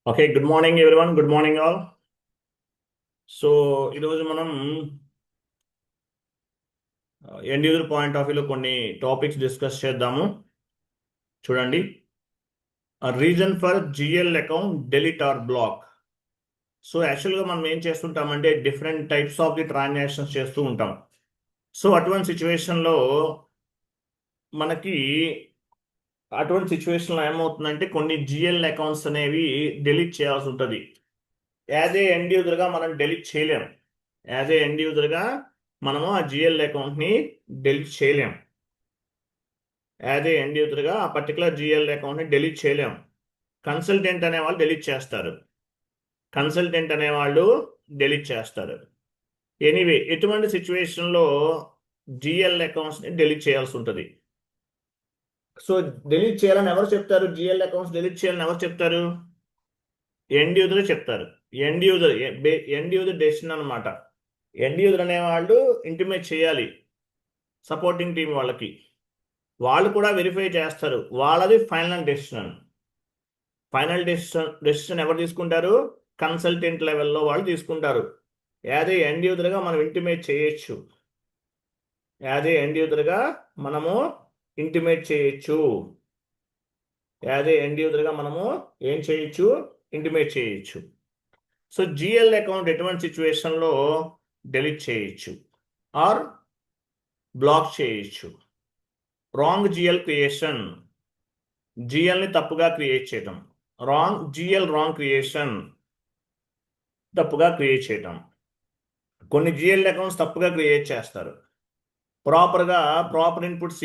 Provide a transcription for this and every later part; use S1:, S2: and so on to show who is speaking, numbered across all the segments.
S1: Okay, good morning everyone. Good morning all. So ఈరోజు మనం end user point of వ్యూలో కొన్ని టాపిక్స్ డిస్కస్ చేద్దాము. చూడండి, reason for GL account delete or block. So యాక్చువల్గా మనం ఏం చేస్తుంటామంటే different types of the transactions చేస్తూ ఉంటాం. సో మనకి అటువంటి సిచ్యువేషన్లో ఏమవుతుందంటే కొన్ని జిఎల్ అకౌంట్స్ అనేవి డెలీట్ చేయాల్సి ఉంటుంది. యాజ్ ఏ ఎండ్ యూజర్గా మనం డెలీట్ చేయలేం. యాజ్ ఏ ఎండ్ యూజర్గా మనము ఆ జిఎల్ అకౌంట్ని డెలీట్ చేయలేం. యాజ్ ఏ ఎండ్ యూజర్గా ఆ పర్టికులర్ జిఎల్ అకౌంట్ని డెలీట్ చేయలేం. కన్సల్టెంట్ అనేవాళ్ళు డెలీట్ చేస్తారు. ఎనీవే, ఎటువంటి సిచ్యువేషన్లో జిఎల్ అకౌంట్స్ని డెలీట్ చేయాల్సి ఉంటుంది. సో డెలీట్ చేయాలని ఎవరు చెప్తారు? జిఎల్ అకౌంట్స్ డెలీట్ చేయాలని ఎవరు చెప్తారు? ఎండ్ యూజర్ చెప్తారు. ఎండ్ యూజర్ డెసిషన్ అనమాట. ఎండ్ యూజర్ అనేవాళ్ళు ఇంటిమేట్ చేయాలి సపోర్టింగ్ టీం వాళ్ళకి. వాళ్ళు కూడా వెరిఫై చేస్తారు. వాళ్ళది ఫైనల్ డెసిషన్. డెసిషన్ ఎవరు తీసుకుంటారు? కన్సల్టెంట్ లెవెల్లో వాళ్ళు తీసుకుంటారు. యాజ్ ఏ ఎండ్ యూజర్గా మనం ఇంటిమేట్ చేయొచ్చు. యాజ్ ఏ ఎండ్ యూజర్గా మనము ఇంటిమేట్ చేయొచ్చు. యాజ్ ఏ ఎండ్ యూజర్గా మనము ఏం చేయొచ్చు? ఇంటిమేట్ చేయొచ్చు. సో జిఎల్ అకౌంట్ ఎటువంటి సిచ్యువేషన్లో డెలీట్ చేయొచ్చు ఆర్ బ్లాక్ చేయొచ్చు. రాంగ్ జిఎల్ క్రియేషన్, జిఎల్ని తప్పుగా క్రియేట్ చేయటం. రాంగ్ క్రియేషన్, తప్పుగా క్రియేట్ చేయటం. కొన్ని జిఎల్ అకౌంట్స్ తప్పుగా క్రియేట్ చేస్తారు. ప్రాపర్ ఇన్పుట్స్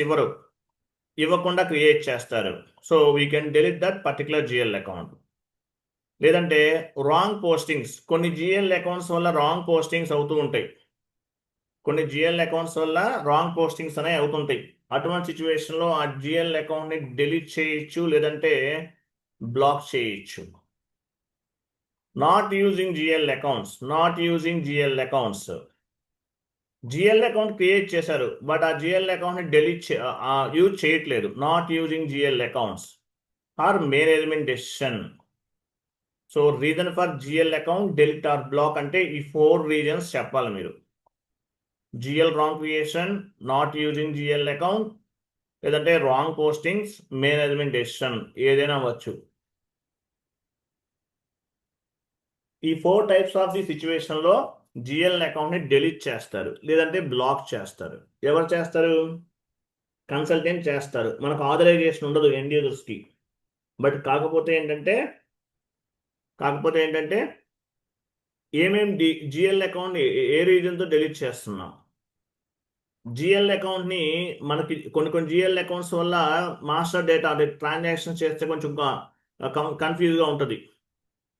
S1: ఇవ్వకుండా క్రియేట్ చేస్తారు. So we can delete that particular GL account. లేదంటే రాంగ్ పోస్టింగ్స్, కొన్ని జిఎల్ అకౌంట్స్ వల్ల రాంగ్ పోస్టింగ్స్ అవుతూ ఉంటాయి. అనేవి అవుతుంటాయి. అటువంటి సిచ్యువేషన్లో ఆ జిఎల్ అకౌంట్ని డెలీట్ చేయొచ్చు, లేదంటే బ్లాక్ చేయొచ్చు. Not using GL accounts. GL account create చేశారు, బట్ ఆ జిఎల్ అకౌంట్ని యూజ్ చేయట్లేదు. Not using GL accounts or management decision. So reason for GL account delete or block అంటే ఈ 4 రీజన్స్ చెప్పాలి మీరు. GL wrong creation, not using GL account, లేదంటే wrong postings, management decision, ఏదైనా అవ్వచ్చు. ఈ 4 టైప్స్ ఆఫ్ ది సిచ్యువేషన్లో జిఎల్ అకౌంట్ని డెలీట్ చేస్తారు, లేదంటే బ్లాక్ చేస్తారు. ఎవరు చేస్తారు? కన్సల్టెంట్ చేస్తారు. మనకు ఆథరైజేషన్ ఉండదు ఎండ్ యూజర్స్కి. బట్ కాకపోతే ఏంటంటే ఏమేమి జిఎల్ అకౌంట్ ఏ రీజన్తో డెలీట్ చేస్తున్నాం? జిఎల్ అకౌంట్ని మనకి కొన్ని జిఎల్ అకౌంట్స్ వల్ల మాస్టర్ డేటా అంటే ట్రాన్సాక్షన్ చేస్తే కొంచెం కన్ఫ్యూజ్గా ఉంటుంది.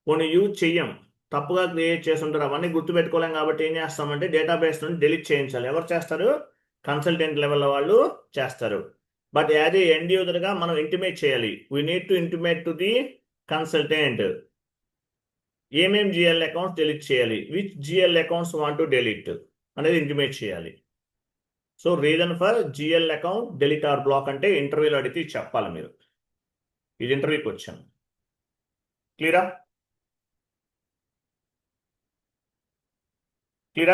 S1: కొన్ని యూజ్ చెయ్యం, తప్పుగా క్రియేట్ చేసి ఉంటారు. అవన్నీ గుర్తుపెట్టుకోలేం. కాబట్టి ఏం చేస్తామంటే డేటాబేస్ నుండి డెలీట్ చేయించాలి. ఎవరు చేస్తారు? కన్సల్టెంట్ లెవెల్లో వాళ్ళు చేస్తారు. బట్ యాజ్ ఏ ఎండ్ యూజర్గా మనం ఇంటిమేట్ చేయాలి. We need to intimate to the consultant. ఏమేం జిఎల్ అకౌంట్స్ డెలీట్ చేయాలి, which GL accounts want to delete అనేది ఇంటిమేట్ చేయాలి. So reason for GL account delete or block అంటే ఇంటర్వ్యూలో అడిగితే చెప్పాలి మీరు. ఇది ఇంటర్వ్యూకి వచ్చాను. క్లియరా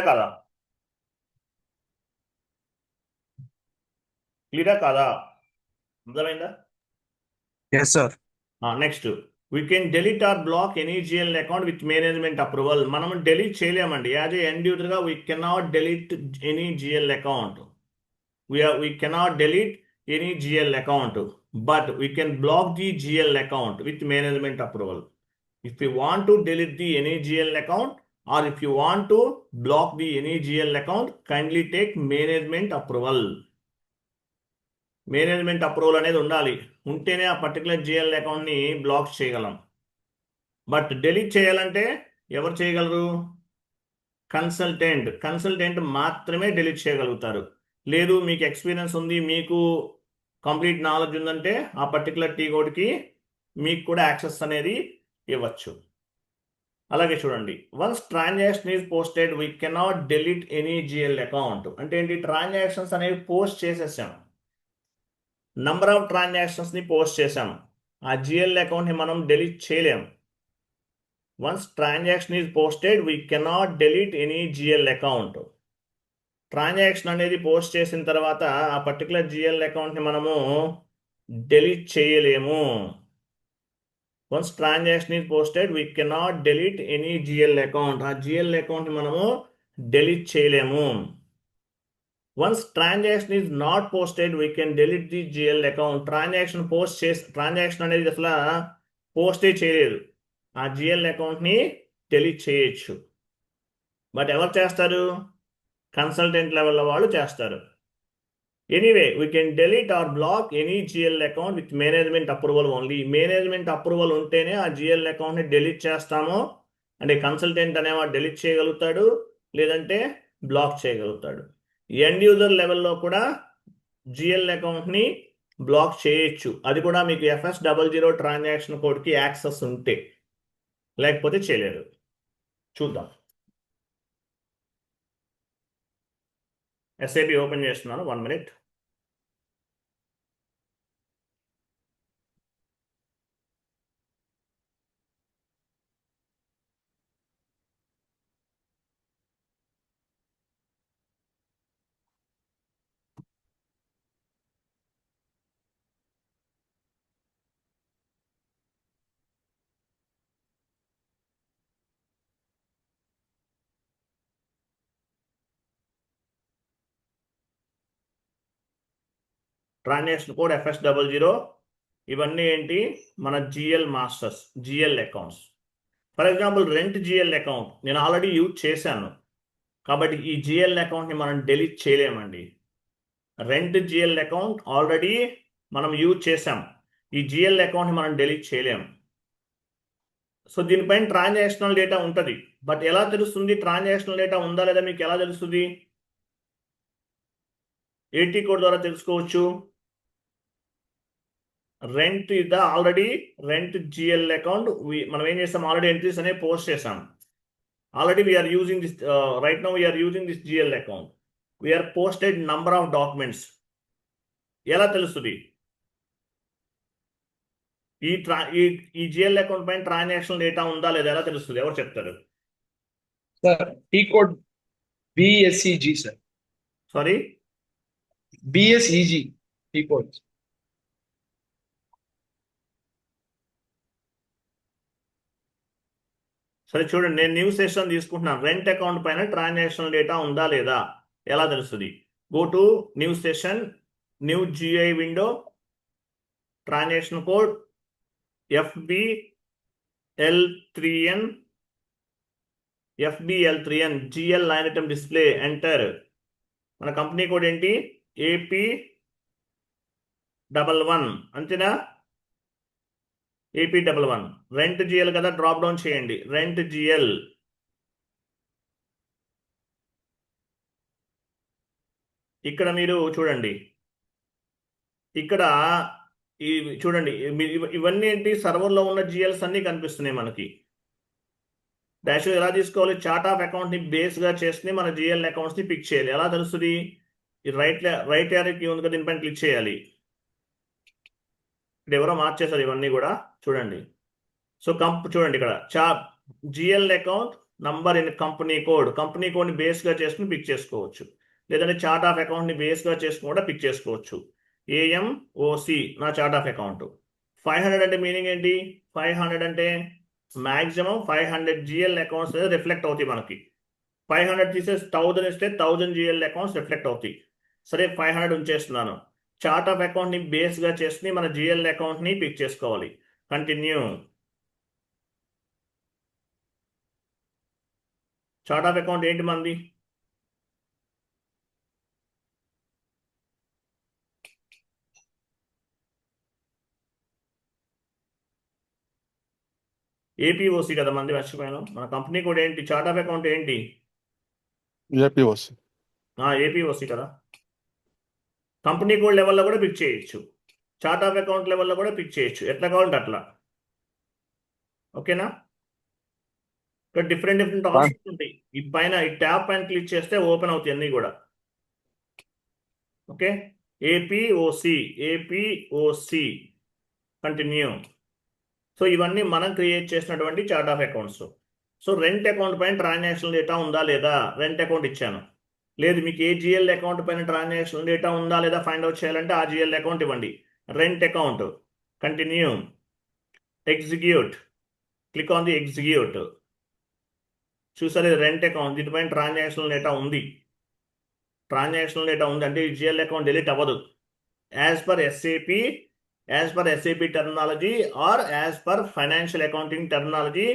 S1: కాదా? అర్థమైందా?
S2: Yes, sir.
S1: Next, we can delete or block any GL account with management approval. మనం డెలీట్ చేయలేమండి. యాజ్ ఏ ఎండ్ యూజర్గా we cannot delete any GL account. we cannot delete any GL account, but we can block the GL account with management approval. If you want to delete the any GL account, or if you want to block the any GL account, kindly take management approval. Management approval అనేది ఉండాలి. ఉంటేనే ఆ particular GL అకౌంట్ని black చేయగలం. But delete చేయాలంటే ఎవరు చేయగలరు? Consultant మాత్రమే డెలీట్ చేయగలుగుతారు. లేదు, మీకు ఎక్స్పీరియన్స్ ఉంది, మీకు కంప్లీట్ నాలెడ్జ్ ఉందంటే ఆ పర్టికులర్ టీ కోడ్కి మీకు కూడా యాక్సెస్ అనేది ఇవ్వచ్చు. అలాగే చూడండి, once transaction is posted we cannot delete any GL account. అంటే ఏంటి? ట్రాన్సాక్షన్స్ అనేవి పోస్ట్ చేసేసాం, నంబర్ ఆఫ్ ట్రాన్సాక్షన్స్ని పోస్ట్ చేసాం. ఆ జిఎల్ అకౌంట్ని మనం డెలీట్ చేయలేం. Once transaction is posted we cannot delete any GL account. Transaction అనేది పోస్ట్ చేసిన తర్వాత ఆ పర్టికులర్ జిఎల్ అకౌంట్ని మనము డెలీట్ చేయలేము. Once transaction is posted we cannot delete any GL account. ఆ జిఎల్ అకౌంట్ని మనము డెలీట్ చేయలేము. Once transaction is not posted we can delete the GL account. Transaction అనేది అసలు పోస్టే చేయలేదు, ఆ జిఎల్ అకౌంట్ని డెలీట్ చేయొచ్చు. బట్ ఎవరు చేస్తారు? కన్సల్టెంట్ లెవెల్లో వాళ్ళు చేస్తారు. Anyway we can delete or block any GL account with management approval only. Management approval ఉంటేనే ఆ జిఎల్ అకౌంట్ని డెలీట్ చేస్తాము. అంటే కన్సల్టెంట్ అనేవాడు డెలీట్ చేయగలుగుతాడు, లేదంటే బ్లాక్ చేయగలుగుతాడు. ఎండ్ యూజర్ లెవెల్లో కూడా జిఎల్ అకౌంట్ని బ్లాక్ చేయొచ్చు. అది కూడా మీకు FS00 ట్రాన్సాక్షన్ కోడ్కి యాక్సెస్ ఉంటే, లేకపోతే చేయలేరు. చూద్దాం. SAP ఓపెన్ చేస్తున్నాను, 1 minute. Transaction code FS00. ఇవన్నీ ఏంటి? మన GL masters, GL accounts. For example rent GL account నేను ఆల్రెడీ యూజ్ చేశాను, కాబట్టి ఈ జిఎల్ అకౌంట్ని మనం డెలీట్ చేయలేమండి. రెంట్ జిఎల్ అకౌంట్ ఆల్రెడీ మనం యూజ్ చేసాం, ఈ జిఎల్ అకౌంట్ని మనం డెలీట్ చేయలేం. సో దీనిపైన ట్రాన్సాక్షనల్ డేటా ఉంటుంది. బట్ ఎలా తెలుస్తుంది ట్రాన్సాక్షనల్ డేటా ఉందా లేదా? మీకు ఎలా తెలుస్తుంది? AT కోడ్ ద్వారా తెలుసుకోవచ్చు. Rent is the already rent GL account. మనం ఏం చేస్తాం? ఆల్రెడీ ఎంట్రీస్ అనేవి పోస్ట్ చేసాం. Already we are using this right now we are using this GL account. We are posted number of documents. ఎలా తెలుస్తుంది? ఈ జిఎల్ అకౌంట్ పైన ట్రాన్సాక్షన్ డేటా ఉందా లేదా ఎలా తెలుస్తుంది? ఎవరు చెప్తారు?
S2: Sir T code BSEG sir.
S1: Sorry,
S2: BSEG T code.
S1: సరే చూడండి, నేను న్యూ సెషన్ తీసుకుంటున్నాను. రెంట్ అకౌంట్ పైన ట్రాన్సాక్షన్ డేటా ఉందా లేదా ఎలా తెలుస్తుంది? Go to new session, new GI window, transaction code FBL3N, GL line item display, enter. మన కంపెనీ కోడ్ ఏంటి? AP11, అంతేనా? AP11 రెంట్ జిఎల్ కదా, డ్రాప్ డౌన్ చేయండి. రెంట్ జిఎల్ ఇక్కడ మీరు చూడండి, ఇక్కడ చూడండి ఇవన్నీ ఏంటి? సర్వర్లో ఉన్న జిఎల్స్ అన్నీ కనిపిస్తున్నాయి మనకి. డాష్ ఎలా తీసుకోవాలి? చార్ట్ ఆఫ్ అకౌంట్ని బేస్గా చేసుకుని మన జిఎల్ అకౌంట్స్ని పిక్ చేయాలి. ఎలా తెలుస్తుంది? ఈ రైట్ యారోకి ఉంది కదా, దీనిపైన క్లిక్ చేయాలి. ఇక్కడ ఎవరో మార్చేశారు ఇవన్నీ కూడా, చూడండి. సో చూడండి ఇక్కడ GL account number in company కోడ్ని బేస్గా చేసుకుని పిక్ చేసుకోవచ్చు. లేదంటే చార్ట్ ఆఫ్ అకౌంట్ని బేస్గా చేసుకుని కూడా పిక్ చేసుకోవచ్చు. AMOC నా చార్ట్ ఆఫ్ అకౌంట్. 500 అంటే మీనింగ్ ఏంటి? 500 అంటే మ్యాక్సిమం 500 జిఎల్ అకౌంట్స్ రిఫ్లెక్ట్ అవుతాయి మనకి. 500 తీసేసి 1000 ఇస్తే 1000 జిఎల్ అకౌంట్స్ రిఫ్లెక్ట్ అవుతాయి. సరే 500 ఉంచేస్తున్నాను. చార్ట్ ఆఫ్ అకౌంట్ని బేస్గా చేసుకుని మన జిఎల్ అకౌంట్ని పిక్ చేసుకోవాలి. కంటిన్యూ. చార్ట్ ఆఫ్ అకౌంట్ ఏంటి మనది? APOC కదా మంది, మర్చిపోయాను. మన కంపెనీ కోడ్ ఏంటి? చార్ట్ ఆఫ్ అకౌంట్ ఏంటి? APOC కదా. కంపెనీ కోడ్ లెవెల్లో కూడా పిక్ చేయొచ్చు, చార్ట్ ఆఫ్ అకౌంట్ లెవెల్లో కూడా పిక్ చేయొచ్చు, ఎట్లా కావాలంటే అట్లా. ఓకేనా? ఇక్కడ డిఫరెంట్ ఆప్షన్స్ ఉంటాయి. ఈ పైన ఈ ట్యాబ్ పైన క్లిక్ చేస్తే ఓపెన్ అవుతాయి అన్నీ కూడా. Okay, APOC continue. సో ఇవన్నీ మనం క్రియేట్ చేసినటువంటి chart of accounts. So rent account పైన ట్రాన్సాక్షన్ డేటా ఉందా లేదా, రెంట్ అకౌంట్ ఇచ్చాను. లేదు మీకు ఏ జిఎల్ అకౌంట్ పైన ట్రాన్సాక్షన్ డేటా ఉందా లేదా ఫైండ్ అవుట్ చేయాలంటే ఆ జిఎల్ అకౌంట్ ఇవ్వండి. Rent account, continue, execute, click on the execute. చూసారు రెంట్ అకౌంట్, దీనిపైన ట్రాన్సాక్షన్ డేటా ఉంది. ట్రాన్సాక్షన్ డేటా ఉంది అంటే ఈ జిఎల్ అకౌంట్ డిలీట్ అవ్వదు. As per SAP terminology or as per financial accounting terminology,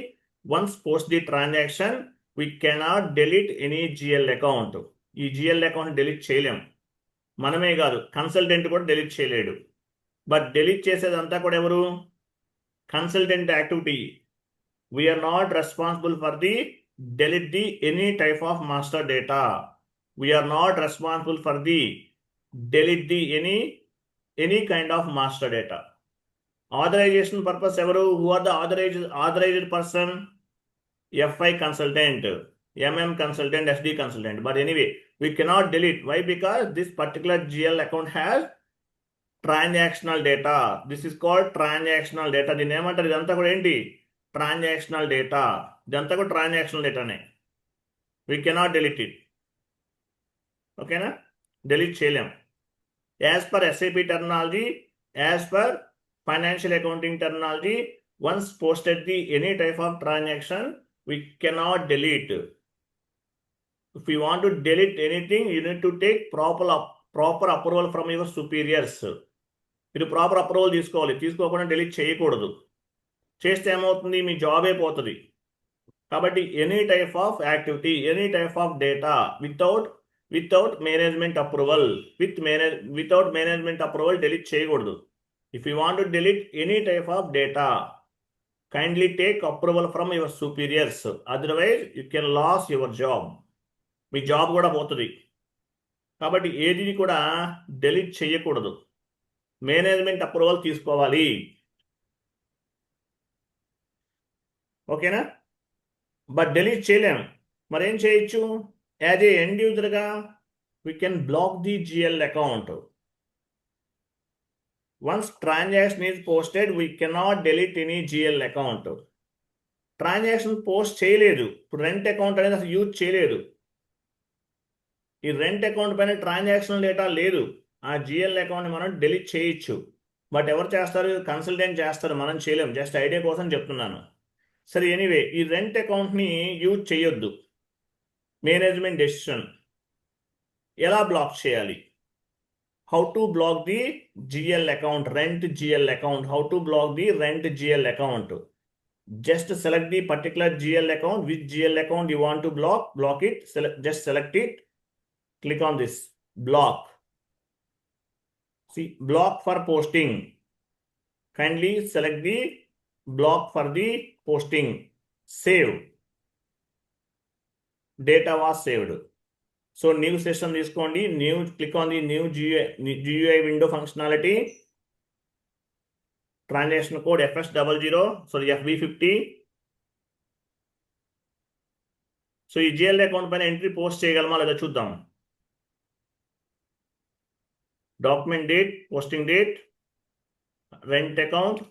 S1: once post the transaction, we cannot delete any GL account. ఈ జిఎల్ అకౌంట్ డిలీట్ చేయలేం. మనమే కాదు, కన్సల్టెంట్ కూడా డిలీట్ చేయలేడు. బట్ డిలీట్ చేసేదంతా కూడా ఎవరు? Consultant activity. We are not responsible for the delete the any type of master data. We are not responsible for the delete the any kind of master data. Authorization purpose evaru? Who are the authorized person? FI consultant, MM consultant, SD consultant. But anyway, we cannot delete. Why? Because this particular GL account has transactional data. This is called transactional data. దీని ఏమంటారు? ఇదంతా కూడా ఏంటి? Transactional data. ఇదంతా కూడా transactional డేటానే. We cannot delete it. ఓకేనా? Delete చేయలేం. As per SAP terminology, as per financial accounting terminology, once posted the any type of transaction, we cannot delete. If you want to delete anything, you need to take proper approval from your superiors. మీరు proper approval తీసుకోవాలి. తీసుకోకుండా delete చేయకూడదు. చేస్తే ఏమవుతుంది? మీ job అయిపోతుంది. కాబట్టి any type of activity, any type of data without management approval, without management approval delete చేయకూడదు. If you want to delete any type of data, kindly take approval from your superiors. Otherwise you can lose your job. మీ job కూడా పోతుంది. కాబట్టి ఏది కూడా delete చేయకూడదు. Management approval తీసుకోవాలి. ఓకేనా? బట్ డిలీట్ చేయలేము. మరేం చేయొచ్చు? యాజ్ ఏ ఎండ్ యూజర్గా we can block the GL account. Once transaction is posted, we cannot delete any GL account. Transaction post చేయలేదు, ఇప్పుడు రెంట్ అకౌంట్ అనేది అసలు యూజ్ చేయలేదు. ఈ రెంట్ అకౌంట్ పైన ట్రాన్సాక్షన్ డేటా లేదు. ఆ GL అకౌంట్ని మనం డిలీట్ చేయొచ్చు. బట్ ఎవరు చేస్తారు? కన్సల్టెంట్ చేస్తారు, మనం చేయలేం. జస్ట్ ఐడియా కోసం చెప్తున్నాను. సరే, ఎనీవే ఈ రెంట్ అకౌంట్ని యూజ్ చేయొద్దు. Management decision. ఎలా బ్లాక్ చేయాలి? How to block the GL account, rent GL account. How to block the rent GL account. Just select the particular GL account. Which GL account you want to block it. Just select it. Click on this block. See, block for posting. Kindly select the block for the posting. Save. Data was saved. So new session తీసుకోండి. New, click on the new GUI window functionality. Transaction code FS00, sorry FB50. So ఈ GL account పైన entry post చేయగలమా లేదా చూద్దాం. Document date, posting date, rent account,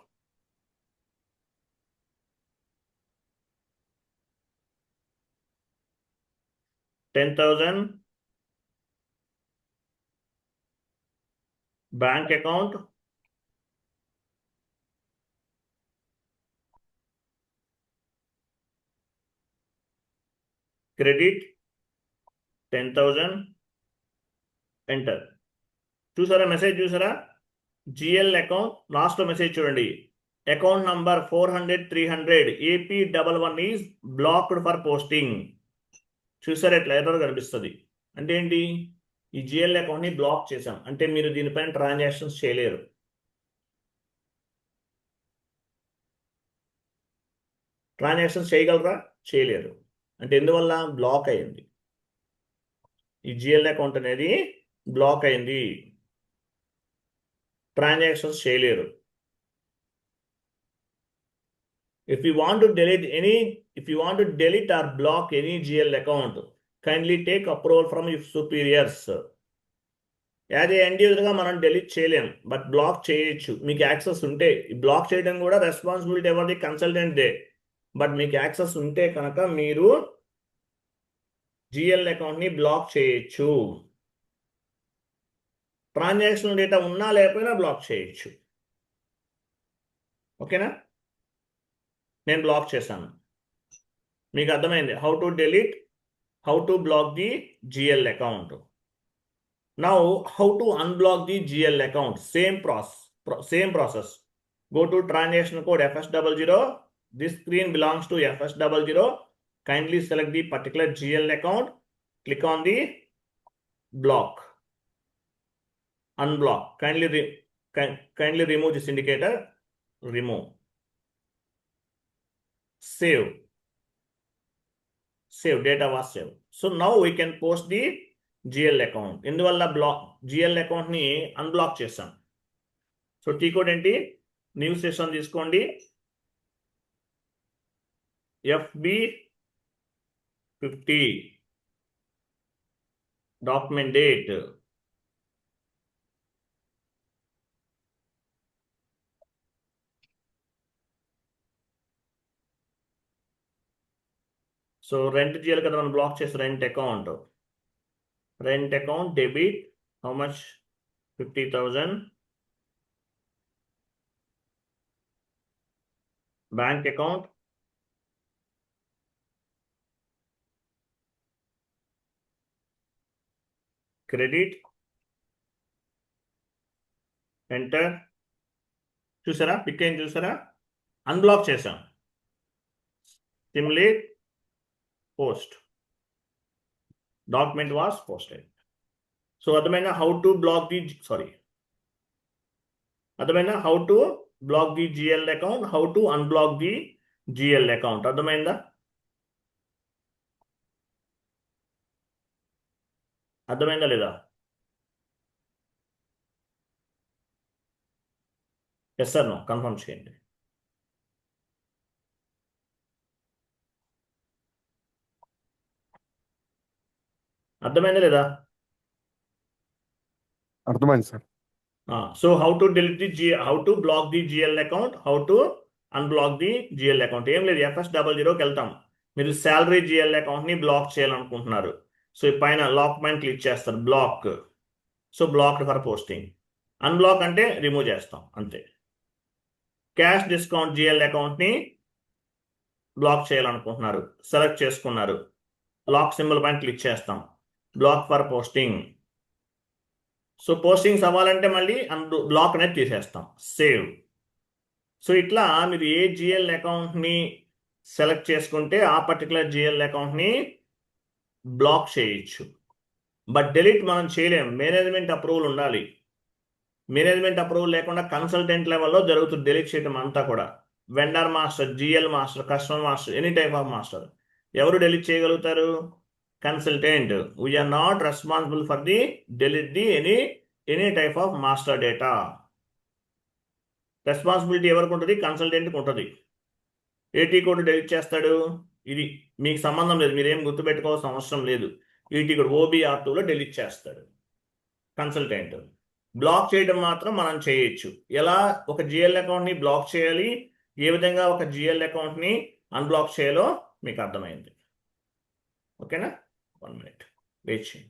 S1: $10,000, bank account, credit 10,000, enter. చూసారా message? చూసారా? GL account లాస్ట్లో message చూడండి. Account number 400-300 AP11 is blocked for posting. చూసారా ఎట్లా ఎర్రర్ కనిపిస్తుంది? అంటే ఏంటి? ఈ GL అకౌంట్ని బ్లాక్ చేసాం అంటే మీరు దీనిపైన ట్రాన్సాక్షన్స్ చేయలేరు. ట్రాన్సాక్షన్స్ చేయగలరా? చేయలేరు. అంటే ఎందువల్ల? బ్లాక్ అయింది. ఈ GL అకౌంట్ అనేది బ్లాక్ అయింది. ట్రాన్సాక్షన్స్ చేయలేరు. If you want to delete or block any GL account, kindly take approval from your superiors. As a end యూజర్గా మనం డెలీట్ చేయలేం, బట్ బ్లాక్ చేయొచ్చు మీకు యాక్సెస్ ఉంటే. బ్లాక్ చేయడం కూడా రెస్పాన్సిబిలిటీ ఎవరిది? కన్సల్టెంట్దే. బట్ మీకు యాక్సెస్ ఉంటే కనుక మీరు జిఎల్ అకౌంట్ని బ్లాక్ చేయొచ్చు. ట్రాన్సాక్షన్ డేటా ఉన్నా లేకపోయినా బ్లాక్ చేయొచ్చు. ఓకేనా? నేను బ్లాక్ చేశాను. మీకు అర్థమైంది how to delete, how to block the GL account. Now, how to unblock the GL account? Same process. Go to transaction code FS00. This screen belongs to FS00. Kindly select the particular GL account. Click on the block. Unblock. Kindly remove this indicator. Remove. Save. Save. Data was saved. So now we can post the GL account. ఇందువల్ల GL account ని unblock చేసాం. So T code ఏంటి? New session తీసుకోండి. FB50 document date. So rent చేయాలి కదా, మనం block చేసి rent account debit how much? 50,000. Bank account credit. Enter. చూసారా పిక్ అయింది? చూసారా? అన్బ్లాక్ చేసాం. Simulate post. Document was posted. So అర్థమైనా హౌ టు బ్లాక్ ది అర్థమైనా how to block the GL account, how to unblock the GL account. అర్థమైందా? అర్థమైందా లేదా? Yes sir no confirm చేయండి. అర్థమైందా లేదా?
S3: అర్థమైంది sir.
S1: So how to how to block the GL account, how to unblock the GL account. ఏం లేదు, FS00కి వెళ్తాం. మీరు శాలరీ జిఎల్ అకౌంట్ని బ్లాక్ చేయాలనుకుంటున్నారు. సో ఈ పైన లాక్ పైన క్లిక్ చేస్తారు, block. So blocked for posting. Unblock అంటే రిమూవ్ చేస్తాం అంతే. క్యాష్ డిస్కౌంట్ జిఎల్ అకౌంట్ని బ్లాక్ చేయాలనుకుంటున్నారు, సెలెక్ట్ చేసుకున్నారు. లాక్ సింబల్ పైన క్లిక్ చేస్తాం, block for posting. So postings అవ్వాలంటే మళ్ళీ బ్లాక్ అనేది తీసేస్తాం, సేవ్. సో ఇట్లా మీరు ఏ జిఎల్ అకౌంట్ని సెలెక్ట్ చేసుకుంటే ఆ పర్టికులర్ జిఎల్ అకౌంట్ని బ్లాక్ చేయొచ్చు. బట్ డెలీట్ మనం చేయలేం, మేనేజ్మెంట్ అప్రూవల్ ఉండాలి. మేనేజ్మెంట్ అప్రూవల్ లేకుండా కన్సల్టెంట్ లెవెల్లో జరుగుతుంది డెలీట్ చేయడం అంతా కూడా. Vendor master, GL master, customer master, any type of master. ఎవరు డెలీట్ చేయగలుగుతారు? Consultant. We are not responsible for the delete the any type of master data. Responsibility ఎవరికి ఉంటుంది? కన్సల్టెంట్కి ఉంటుంది. ఏటీ కోడ్ డెలీట్ చేస్తాడు, ఇది మీకు సంబంధం లేదు, మీరేం గుర్తుపెట్టుకోవాల్సిన అవసరం లేదు. ఈటీ కోడ్ OBR2లో డెలీట్ చేస్తాడు కన్సల్టెంట్. బ్లాక్ చేయడం మాత్రం మనం చేయొచ్చు. ఎలా ఒక జిఎల్ అకౌంట్ని బ్లాక్ చేయాలి, ఏ విధంగా ఒక జిఎల్ అకౌంట్ని అన్బ్లాక్ చేయాలో మీకు అర్థమైంది. ఓకేనా? 1 minute వెయిట్ చేయండి.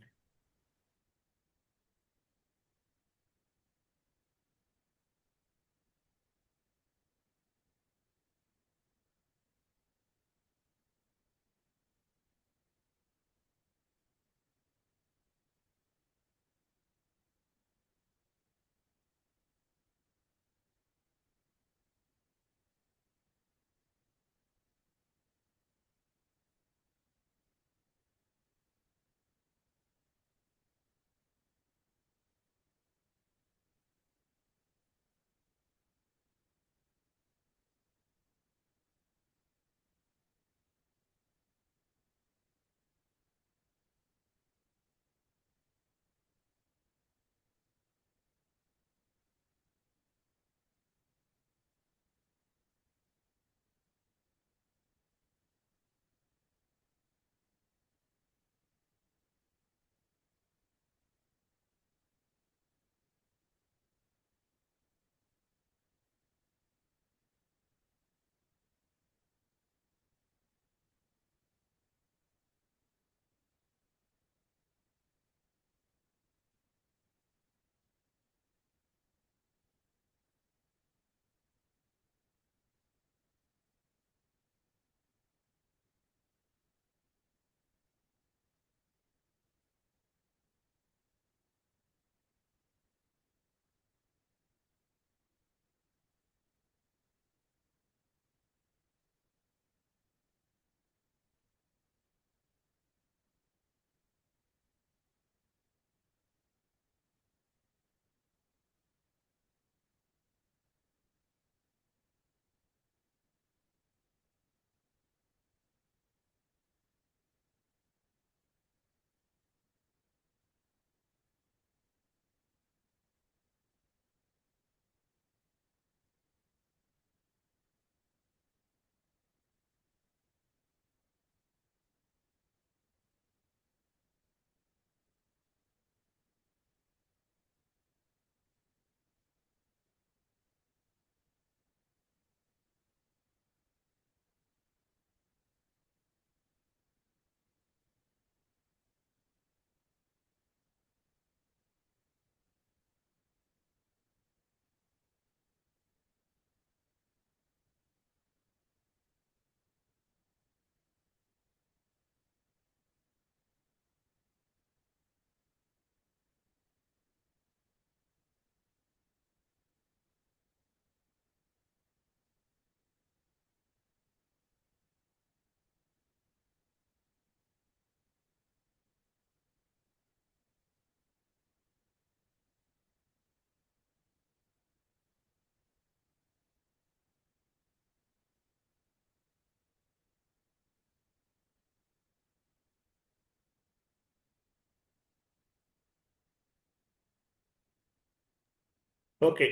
S1: ఓకే,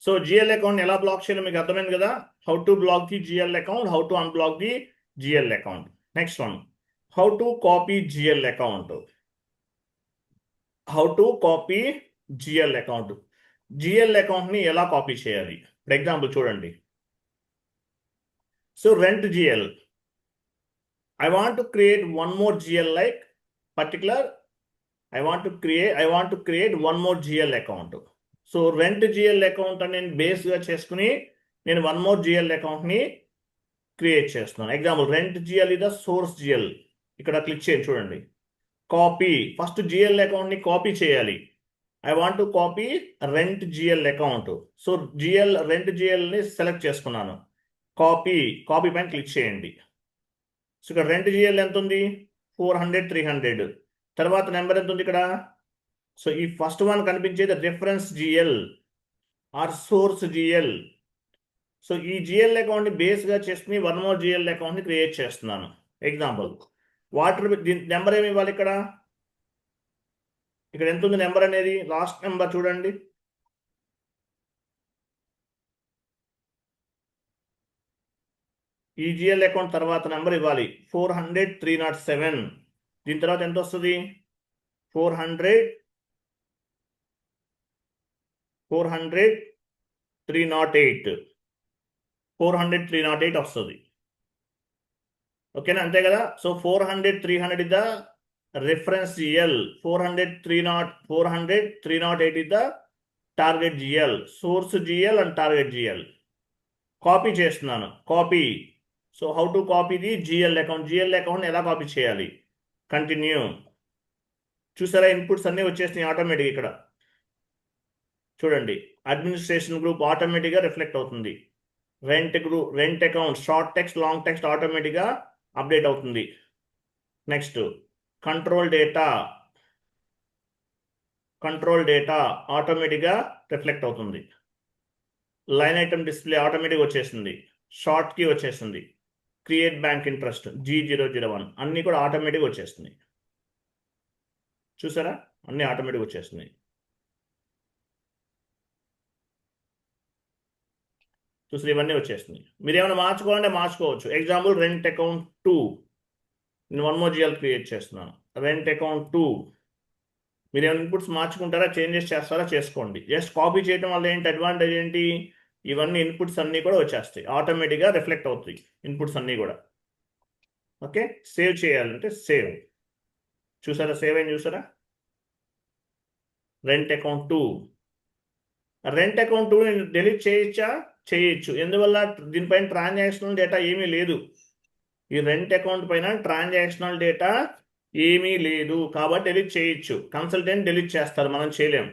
S1: సో జిఎల్ అకౌంట్ ఎలా బ్లాక్ చేయాలో మీకు అర్థమైంది కదా. How to block the GL account, how to unblock the GL account. Next one, how to copy GL account. How to copy GL account. GL అకౌంట్ని ఎలా copy చేయాలి? For example చూడండి. So rent GL, I want to create one more GL like particular. I want to create one more GL account. So rent GL account అని నేను base గా చేసుకుని నేను one more GL account ని create చేస్తున్నాను. Example rent GL ఇది source GL. ఇక్కడ click చేయండి చూడండి. కాపీ, ఫస్ట్ GL అకౌంట్ ని కాపీ చేయాలి. I want to copy rent GL account. So rent GL ని సెలెక్ట్ చేసుకున్నాను. కాపీ పైన క్లిక్ చేయండి. సో ఇక్కడ రెంట్ జిఎల్ ఎంత ఉంది? 400, 300. తర్వాత నెంబర్ ఎంత ఉంది ఇక్కడ? సో ఈ ఫస్ట్ వన్ కనిపించేది reference GL or source GL. So ఈ జిఎల్ అకౌంట్ని బేస్గా చేసుకుని వన్ మోర్ జిఎల్ అకౌంట్ని క్రియేట్ చేస్తున్నాను. ఎగ్జాంపుల్ వాటర్ నెంబర్ ఏమి ఇవ్వాలి? ఇక్కడ ఎంత ఉంది నెంబర్ అనేది? లాస్ట్ నెంబర్ చూడండి. ఈ జిఎల్ అకౌంట్ తర్వాత నెంబర్ ఇవ్వాలి 400, 307. దీని తర్వాత ఎంత వస్తుంది? 400, 308. 400, 308 వస్తుంది. ఓకేనా? అంతే కదా. So 400, 300 is the reference GL. 400, 308 is the target GL. Source GL and target GL. Copy చేస్తున్నాను. Copy. So how to copy the GL account. GL account ఎలా కాపీ చేయాలి? కంటిన్యూ. చూసారా ఇన్పుట్స్ అన్నీ వచ్చేసినాయి ఆటోమేటిక్. ఇక్కడ చూడండి, అడ్మినిస్ట్రేషన్ గ్రూప్ ఆటోమేటిక్గా reflect అవుతుంది. Rent account short text, long text ఆటోమేటిక్గా అప్డేట్ అవుతుంది. నెక్స్ట్ కంట్రోల్ డేటా ఆటోమేటిక్గా రిఫ్లెక్ట్ అవుతుంది. లైన్ ఐటమ్ డిస్ప్లే ఆటోమేటిక్ వచ్చేసింది. షార్ట్ కీ వచ్చేసింది. క్రియేట్ బ్యాంక్ ఇంట్రెస్ట్ G001 అన్నీ కూడా ఆటోమేటిక్ వచ్చేస్తున్నాయి. చూసారా, అన్నీ ఆటోమేటిక్ వచ్చేస్తున్నాయి. చూసారు, ఇవన్నీ వచ్చేస్తున్నాయి. మీరు ఏమైనా మార్చుకోవాలంటే మార్చుకోవచ్చు. ఎగ్జాంపుల్ రెంట్ అకౌంట్ 2, నేను వన్ మోర్ జిఎల్ క్రియేట్ చేస్తున్నాను. రెంట్ అకౌంట్ 2 మీరు ఏమైనా ఇన్పుట్స్ మార్చుకుంటారా, చేంజెస్ చేస్తారా? చేసుకోండి. జస్ట్ కాపీ చేయడం వల్ల ఏంటి అడ్వాంటేజ్ ఏంటి? ఇవన్నీ ఇన్పుట్స్ అన్నీ కూడా వచ్చేస్తాయి, ఆటోమేటిక్గా రిఫ్లెక్ట్ అవుతాయి ఇన్పుట్స్ అన్నీ కూడా. ఓకే, సేవ్ చేయాలంటే సేవ్. చూసారా, సేవ్ అని చూసారా? రెంట్ అకౌంట్ 2 నేను డెలీట్ చేయొచ్చు. ఎందువల్ల? దీనిపైన ట్రాన్సాక్షనల్ డేటా ఏమీ లేదు. ఈ రెంట్ అకౌంట్ పైన ట్రాన్సాక్షనల్ డేటా ఏమీ లేదు కాబట్టి డెలీట్ చేయొచ్చు. కన్సల్టెంట్ డెలీట్ చేస్తారు, మనం చేయలేం.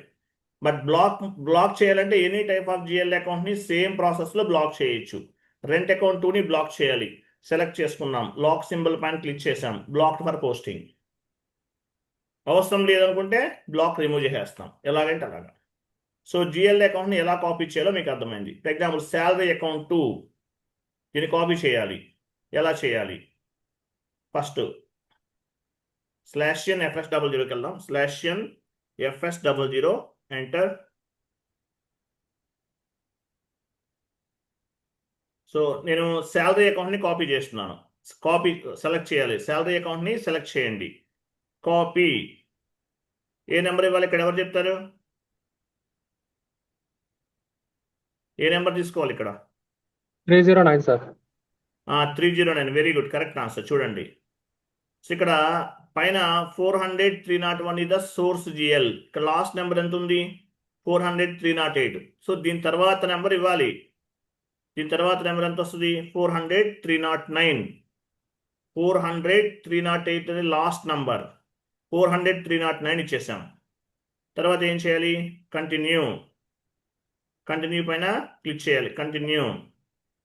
S1: బట్ బ్లాక్ చేయాలంటే ఎనీ టైప్ ఆఫ్ జిఎల్ అకౌంట్ని సేమ్ ప్రాసెస్లో బ్లాక్ చేయొచ్చు. రెంట్ అకౌంట్ 2ని బ్లాక్ చేయాలి. సెలెక్ట్ చేసుకున్నాం, లాక్ సింబల్ పైన క్లిక్ చేసాం, బ్లాక్ ఫర్ పోస్టింగ్. అవసరం లేదనుకుంటే బ్లాక్ రిమూవ్ చేసేస్తాం, ఎలాగంటే అలాగా. సో జిఎల్ అకౌంట్ని ఎలా కాపీ చేయాలో మీకు అర్థమైంది. ఫర్ ఎగ్జాంపుల్ శాలరీ అకౌంట్ 2 దీన్ని కాపీ చేయాలి. ఎలా చేయాలి? ఫస్ట్ /n FS00కి వెళ్దాం. /n FS00 enter. సో నేను శాలరీ అకౌంట్ని కాపీ చేస్తున్నాను. సెలెక్ట్ చేయాలి. శాలరీ అకౌంట్ని సెలెక్ట్ చేయండి. కాపీ. ఏ నెంబర్ ఇవ్వాలి ఇక్కడ? ఎవరు చెప్తారు? ఏ నెంబర్ తీసుకోవాలి ఇక్కడ?
S3: 309 sir.
S1: 309. Very good, correct answer. చూడండి, సో ఇక్కడ పైన 400, 301 ఇది ద సోర్స్ జిఎల్. ఇక్కడ లాస్ట్ నెంబర్ ఎంత ఉంది? 400, 308. సో దీని తర్వాత నెంబర్ ఇవ్వాలి. దీని తర్వాత నెంబర్ ఎంత వస్తుంది? 400, 309. 400, 308 అనేది లాస్ట్ నంబర్. 400, 309 ఇచ్చేసాం. తర్వాత ఏం చేయాలి? కంటిన్యూ పైన క్లిక్ చేయాలి. కంటిన్యూ.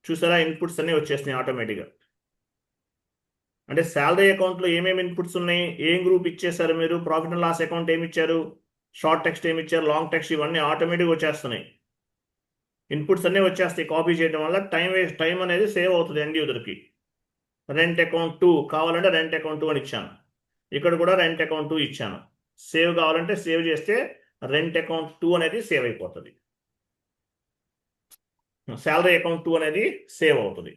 S1: చూసారా, ఇన్పుట్స్ అన్నీ వచ్చేసినాయి ఆటోమేటిక్గా. అంటే శాలరీ అకౌంట్లో ఏమేమి ఇన్పుట్స్ ఉన్నాయి, ఏం గ్రూప్ ఇచ్చేసారు మీరు, ప్రాఫిట్ అండ్ లాస్ అకౌంట్ ఏమి ఇచ్చారు, షార్ట్ టెక్స్ట్ ఏమి ఇచ్చారు, లాంగ్ టెక్స్ట్, ఇవన్నీ ఆటోమేటిక్గా వచ్చేస్తున్నాయి. ఇన్పుట్స్ అన్నీ వచ్చేస్తాయి. కాపీ చేయడం వల్ల టైం అనేది సేవ్ అవుతుంది ఎండ్ యూజర్కి. రెంట్ అకౌంట్ 2 కావాలంటే రెంట్ అకౌంట్ 2 అని ఇచ్చాను. ఇక్కడ కూడా రెంట్ అకౌంట్ 2 ఇచ్చాను. సేవ్ కావాలంటే సేవ్ చేస్తే రెంట్ అకౌంట్ 2 అనేది సేవ్ అయిపోతుంది. శాలరీ అకౌంట్ 2 అనేది సేవ్ అవుతుంది.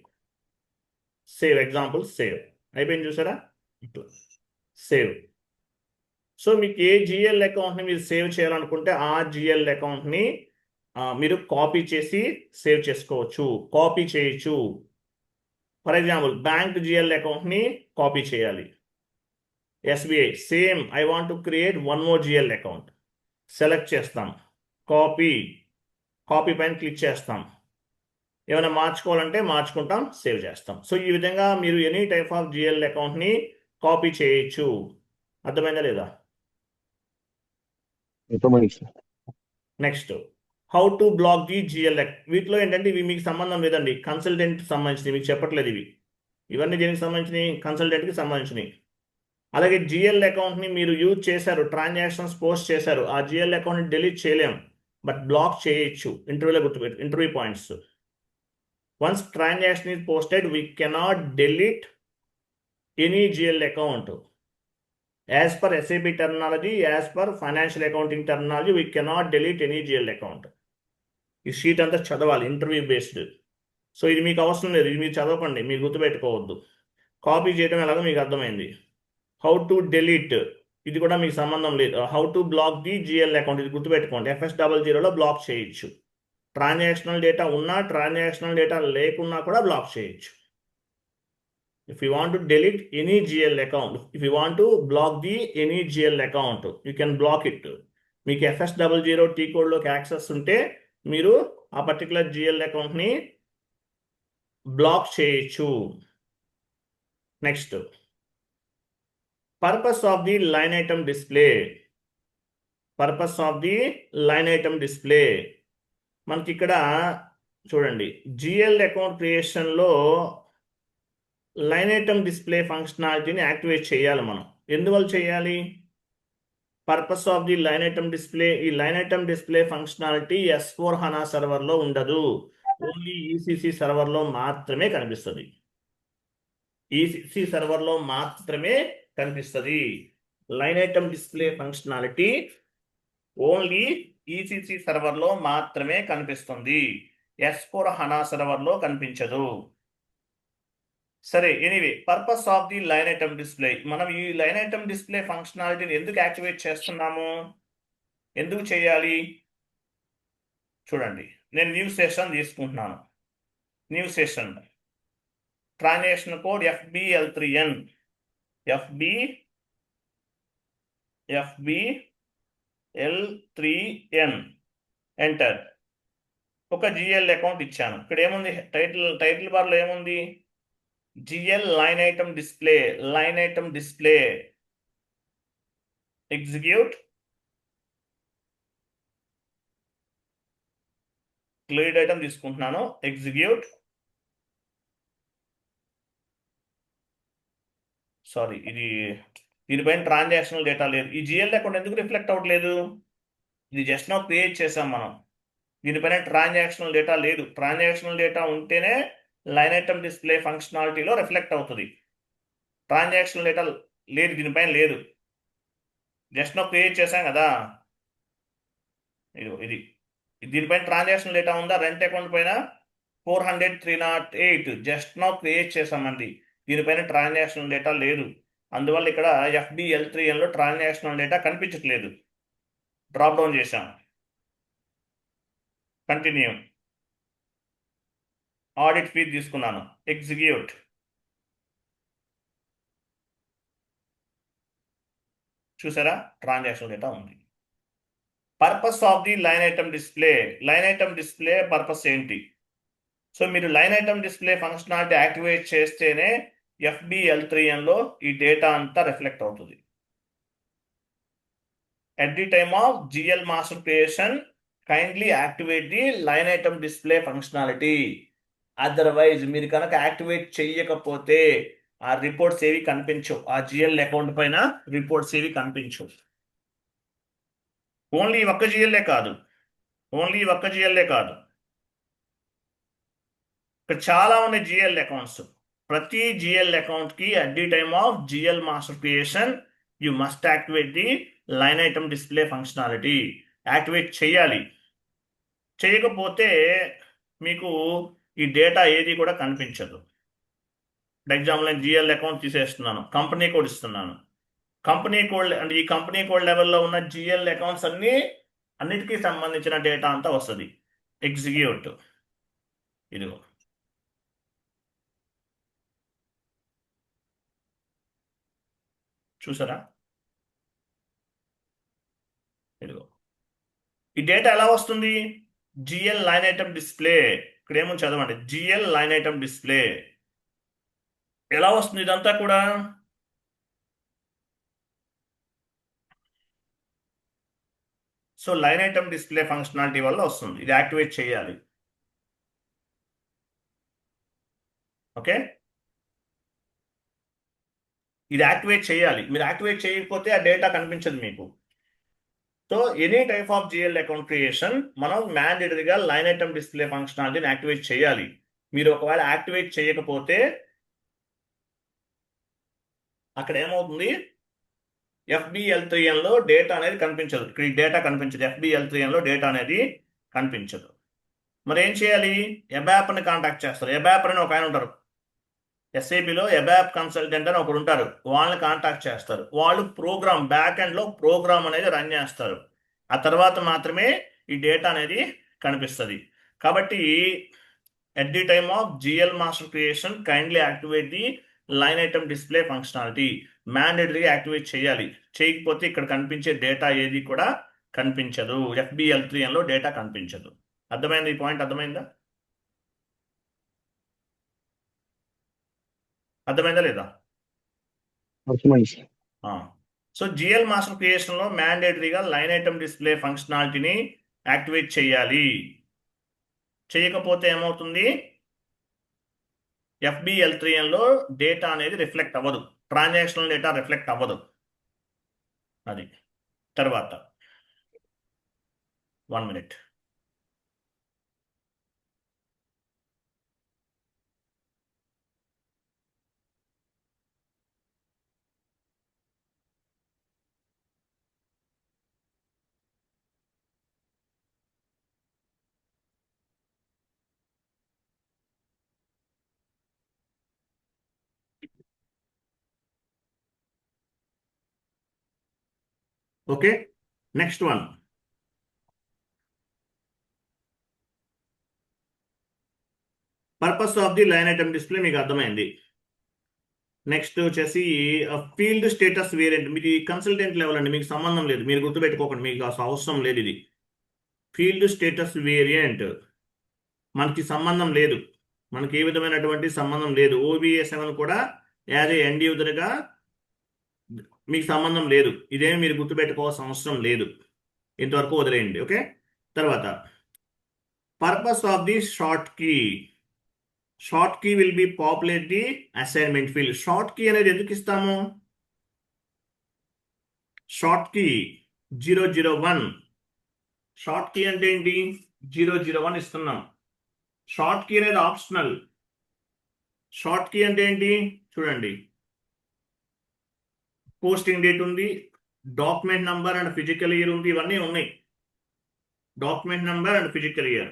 S1: సేవ్ ఎగ్జాంపుల్ సేవ్ అయిపోయింది చూసారా, ఇట్లా సేవ్. సో మీకు ఏ జిఎల్ అకౌంట్ని మీరు సేవ్ చేయాలనుకుంటే ఆ జిఎల్ అకౌంట్ని మీరు కాపీ చేసి సేవ్ చేసుకోవచ్చు, కాపీ చేయొచ్చు. ఫర్ ఎగ్జాంపుల్ బ్యాంక్ జిఎల్ అకౌంట్ని కాపీ చేయాలి. SBI same I want to create one more GL account, select చేస్తాం, కాపీ, కాపీ పైన క్లిక్ చేస్తాం, ఏమైనా మార్చుకోవాలంటే మార్చుకుంటాం, సేవ్ చేస్తాం. సో ఈ విధంగా మీరు ఎనీ టైప్ ఆఫ్ జిఎల్ అకౌంట్ని కాపీ చేయొచ్చు. అర్థమైందా లేదా? Next how to block the GL. వీటిలో ఏంటంటే ఇవి మీకు సంబంధం లేదండి, కన్సల్టెంట్ సంబంధించినవి, మీకు చెప్పట్లేదు ఇవి. ఇవన్నీ దేనికి సంబంధించినవి? కన్సల్టెంట్కి సంబంధించినవి. అలాగే జిఎల్ అకౌంట్ని మీరు యూజ్ చేశారు, ట్రాన్సాక్షన్స్ పోస్ట్ చేశారు, ఆ జిఎల్ అకౌంట్ని డిలీట్ చేయలేం, బట్ బ్లాక్ చేయొచ్చు. ఇంటర్వ్యూలో గుర్తుపెట్టు, interview points. Once transaction is posted, we cannot delete any GL account. As per SAP terminology, as per financial accounting terminology, we cannot delete any GL account. ఈ sheet అంతా చదవాలి, interview based. So ఇది మీకు అవసరం లేదు, ఇది మీరు చదవకండి, మీరు గుర్తుపెట్టుకోవద్దు. కాపీ చేయడం ఎలాగో మీకు అర్థమైంది. హౌ టు డెలీట్, ఇది కూడా మీకు సంబంధం లేదు. How to block the GL account, ఇది గుర్తుపెట్టుకోండి. FS00లో బ్లాక్ చేయొచ్చు. ట్రాన్సాక్షనల్ డేటా ఉన్నా, ట్రాన్సాక్షనల్ డేటా లేకున్నా కూడా బ్లాక్ చేయొచ్చు. If you want to delete any GL account, if you want to block the any GL account, you can block it. మీకు FS00 T కోడ్లోకి access ఉంటే మీరు ఆ పర్టికులర్ జిఎల్ అకౌంట్ని block చేయొచ్చు. Next purpose of the line item display. Purpose of the line item display మనకి ఇక్కడ చూడండి, GL account క్రియేషన్లో లైన్ ఐటమ్ డిస్ప్లే ఫంక్షనాలిటీని యాక్టివేట్ చేయాలి మనం. ఎందువల్ల చేయాలి? Purpose of the line item display, ఈ line item display functionality S/4HANA సర్వర్లో ఉండదు, ఓన్లీ ఈసీసీ సర్వర్లో మాత్రమే కనిపిస్తుంది. ఈసీసీ సర్వర్లో మాత్రమే కనిపిస్తుంది. Line item display functionality only ECC సర్వర్లో మాత్రమే కనిపిస్తుంది, S/4HANA సర్వర్లో కనిపించదు. సరే, anyway, purpose of the line item display. మనం ఈ లైన్ ఐటమ్ డిస్ప్లే ఫంక్షనాలిటీని ఎందుకు యాక్టివేట్ చేస్తున్నాము, ఎందుకు చేయాలి? చూడండి, నేను న్యూ సెషన్ తీసుకుంటున్నాను. New session transaction code FBL3N, FBL3N enter. ఒక జిఎల్ అకౌంట్ ఇచ్చాను. ఇక్కడ ఏముంది? టైటిల్ బార్లో ఏముంది? GL line item display, execute, cleared item తీసుకుంటున్నాను, execute. సారీ, ఇది దీనిపైన ట్రాన్సాక్షనల్ డేటా లేదు. ఈ జిఎల్ అకౌంట్ ఎందుకు రిఫ్లెక్ట్ అవ్వట్లేదు? ఇది జస్ట్ నౌ క్రియేట్ చేసాం మనం, దీనిపైన ట్రాన్సాక్షనల్ డేటా లేదు. ట్రాన్సాక్షనల్ డేటా ఉంటేనే లైన్ ఐటమ్ డిస్ప్లే ఫంక్షనాలిటీలో రిఫ్లెక్ట్ అవుతుంది. ట్రాన్సాక్షనల్ డేటా లేదు, దీనిపైన లేదు. జస్ట్ నో క్రియేట్ చేశాం కదా, ఇది దీనిపైన ట్రాన్సాక్షనల్ డేటా ఉందా? రెంట్ అకౌంట్ పైన 400,308 జస్ట్ నో క్రియేట్ చేసామండి, దీనిపైన ట్రాన్సాక్షనల్ డేటా లేదు. అందువల్ల ఇక్కడ FBL3Nలో ట్రాన్సాక్షనల్ డేటా కనిపించట్లేదు. డ్రాప్ డౌన్ చేశాం, కంటిన్యూ, ఆడిట్ ఫీ తీసుకున్నాను, ఎగ్జిక్యూట్. చూసారా, ట్రాన్సాక్షన్ డేటా ఉంది. Purpose of the line item display. Line item display purpose ఏంటి? సో మీరు line item display functionality activate చేస్తేనే FBL3Nలో ఈ డేటా అంతా రిఫ్లెక్ట్ అవుతుంది. At the time of GL master creation, kindly activate the line item display functionality. Otherwise మీరు కనుక activate చేయకపోతే ఆ రిపోర్ట్స్ ఏవి కనిపించవు, ఆ జిఎల్ అకౌంట్ పైన రిపోర్ట్స్ ఏవి కనిపించవు. ఓన్లీ ఒక్క జిఎల్ఏ కాదు, ఇక్కడ చాలా ఉన్నాయి జిఎల్ అకౌంట్స్. ప్రతి జిఎల్ అకౌంట్కి at the time of GL master creation you must activate the line item display functionality. Activate చేయాలి. చేయకపోతే మీకు ఈ డేటా ఏది కూడా కనిపించదు. ఫర్ ఎగ్జాంపుల్ నేను జిఎల్ అకౌంట్ తీసేస్తున్నాను, కంపెనీ కోడ్ ఇస్తున్నాను. కంపెనీ కోడ్ అంటే ఈ కంపెనీ కోడ్ లెవెల్లో ఉన్న జిఎల్ అకౌంట్స్ అన్నిటికీ సంబంధించిన డేటా అంతా వస్తుంది. ఎగ్జిక్యూట్ ఇదిగో, చూసారా? ఇదిగో ఈ డేటా ఎలా వస్తుంది? GL line item display. ఇక్కడ ఏముంది చదవండి, జిఎల్ లైన్ ఐటమ్ డిస్ప్లే. ఎలా వస్తుంది ఇదంతా కూడా? So line item display functionality వల్ల వస్తుంది. ఇది యాక్టివేట్ చేయాలి. ఓకే, ఇది యాక్టివేట్ చేయాలి. మీరు యాక్టివేట్ చేయకపోతే ఆ డేటా కనిపించదు మీకు. So any type of GL account creation మనం మ్యాండేటరీగా లైన్ ఐటమ్ డిస్ప్లే ఫంక్షనాలిటీని యాక్టివేట్ చేయాలి. మీరు ఒకవేళ యాక్టివేట్ చేయకపోతే అక్కడ ఏమవుతుంది? FBL3Nలో డేటా అనేది కనిపించదు. ఇక్కడ ఈ డేటా కనిపించదు. FBL3Nలో డేటా అనేది కనిపించదు. మరి ఏం చేయాలి? ఎబాప్ని కాంటాక్ట్ చేస్తారు. ఎబాప్ అని ఒక ఆయన ఉంటారు, SAPలో ఎబాప్ కన్సల్టెంట్ అని ఒకరు ఉంటారు. వాళ్ళని కాంటాక్ట్ చేస్తారు. వాళ్ళు ప్రోగ్రామ్ బ్యాక్ ఎండ్లో ప్రోగ్రామ్ అనేది రన్ చేస్తారు. ఆ తర్వాత మాత్రమే ఈ డేటా అనేది కనిపిస్తుంది. కాబట్టి at the time of GL master creation kindly activate the line item display functionality. మ్యాండేటరీగా యాక్టివేట్ చేయాలి. చేయకపోతే ఇక్కడ కనిపించే డేటా ఏది కూడా కనిపించదు. FBL3Nలో డేటా కనిపించదు. అర్థమైంది? ఈ పాయింట్ అర్థమైందా? అర్థమైందా లేదా?
S3: అర్థమైంది సార్.
S1: సో GL మాస్టర్ క్రియేషన్లో మ్యాండేటరీగా లైన్ ఐటమ్ డిస్ప్లే ఫంక్షనాలిటీని యాక్టివేట్ చేయాలి. చేయకపోతే ఏమవుతుంది? FBL3Nలో డేటా అనేది రిఫ్లెక్ట్ అవ్వదు. ట్రాన్సాక్షనల్ డేటా రిఫ్లెక్ట్ అవ్వదు. అది తర్వాత 1 minute. Okay, next one. Purpose of the line item display మీకు అర్థమైంది. నెక్స్ట్ వచ్చేసి ఫీల్డ్ స్టేటస్ వేరియంట్. మీది కన్సల్టెంట్ లెవెల్ అండి, మీకు సంబంధం లేదు. మీరు గుర్తుపెట్టుకోకండి, మీకు అసలు అవసరం లేదు. ఇది ఫీల్డ్ స్టేటస్ వేరియంట్ మనకి సంబంధం లేదు. మనకి ఏ విధమైనటువంటి సంబంధం లేదు. OBA7 కూడా యాజ్ ఏ ఎండ్ యూజర్గా మీకు సంబంధం లేదు. ఇదేమి మీరు గుర్తుపెట్టుకోవాల్సిన అవసరం లేదు. ఇంతవరకు వదిలేయండి. ఓకే, తర్వాత purpose of the short key. Short key will be populate the assignment field. Short key అనేది ఎందుకు ఇస్తాము? Short key 001. షార్ట్ కీ అంటే ఏంటి? 001 ఇస్తున్నాం. షార్ట్ కీ అనేది ఆప్షనల్. షార్ట్ కీ అంటే ఏంటి? చూడండి, పోస్టింగ్ డేట్ ఉంది, document number and physical year ఉంది. ఇవన్నీ ఉన్నాయి. Document number and physical year.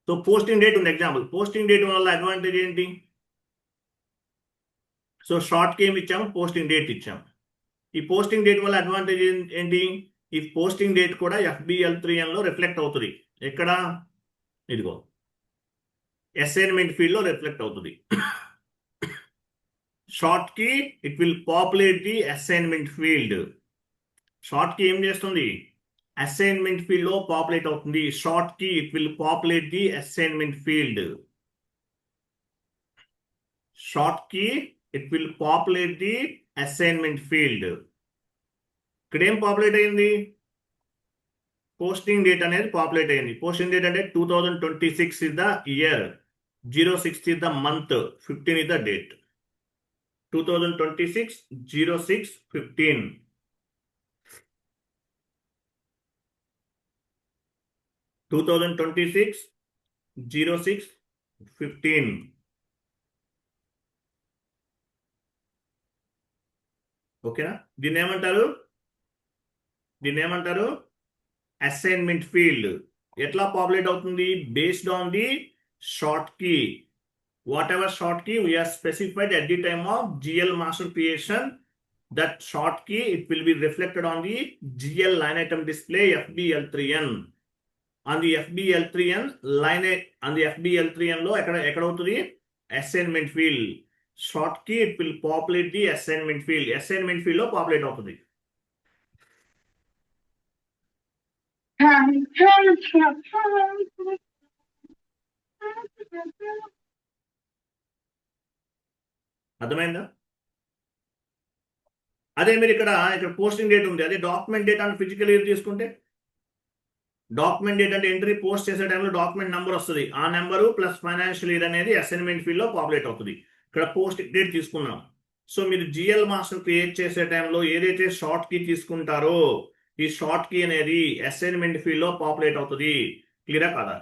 S1: So posting date ఉంది. ఎగ్జాంపుల్, పోస్టింగ్ డేట్ వల్ల అడ్వాంటేజ్ ఏంటి? సో షార్ట్ కీ ఇచ్చాము, పోస్టింగ్ డేట్ ఇచ్చాము. ఈ పోస్టింగ్ డేట్ వల్ల అడ్వాంటేజ్ ఏంటి? ఈ పోస్టింగ్ డేట్ కూడా FBL3Nలో రిఫ్లెక్ట్ అవుతుంది. ఎక్కడ? ఇదిగో అసైన్మెంట్ ఫీల్డ్లో రిఫ్లెక్ట్ అవుతుంది. Short key it will populate the assignment field. Short key ఏం చేస్తుంది? అసైన్మెంట్ ఫీల్డ్ లో పాపులేట్ అవుతుంది. Short key it will populate the assignment field. Short key it will populate the assignment field. ఇక్కడ ఏం populate అయింది? Posting date అనేది populate అయింది. Posting date అంటే 2026 is the year, 06 is the month, 15 is the date. 2026 06 15. 2026 06 15. ఓకేనా? దీన్ని ఏమంటారు? Assignment field. ఎట్లా పాపులేట్ అవుతుంది? Based on the short key. Whatever short key we are specified at the time of GL master creation, that short key it will be reflected on the GL line item display FBL3N. On the FBL3N line on the FBL3N లో ఎక్కడ అవుతుంది? Assignment field. Short key it will populate the assignment field. Assignment field లో populate అవుతుంది. అర్థమైందా? అదే మీరు ఇక్కడ posting date ఉంది, అదే డాక్యుమెంట్ డేట్ అని ఫిజికల్ ఇయర్ తీసుకుంటే, డాక్యుమెంట్ డేట్ అంటే ఎంట్రీ పోస్ట్ చేసే టైంలో డాక్యుమెంట్ నెంబర్ వస్తుంది, ఆ నెంబరు ప్లస్ ఫైనాన్షియల్ ఇయర్ అనేది అసైన్మెంట్ ఫీల్డ్ లో పాపులేట్ అవుతుంది. ఇక్కడ పోస్టింగ్ డేట్ తీసుకున్నాం. సో మీరు జిఎల్ మాస్టర్ క్రియేట్ చేసే టైంలో ఏదైతే షార్ట్ కీ తీసుకుంటారో ఈ షార్ట్ కీ అనేది అసైన్మెంట్ ఫీల్డ్ లో పాపులేట్ అవుతుంది. క్లియరా కదా?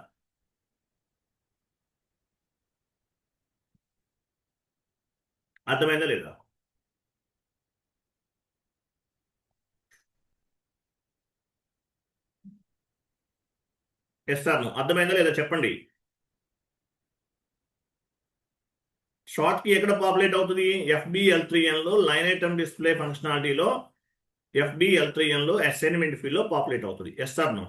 S1: అర్థమైందా లేదా? ఎస్ సార్, అర్థమైందా లేదా చెప్పండి. షార్ట్ కీ ఎక్కడ పాపులేట్ అవుతుంది? FBL3N లో లైన్ ఐటమ్ డిస్ప్లే ఫంక్షనాలిటీలో FBL3N లో అసైన్మెంట్ ఫీల్డ్ లో పాపులేట్ అవుతుంది. Yes sir no?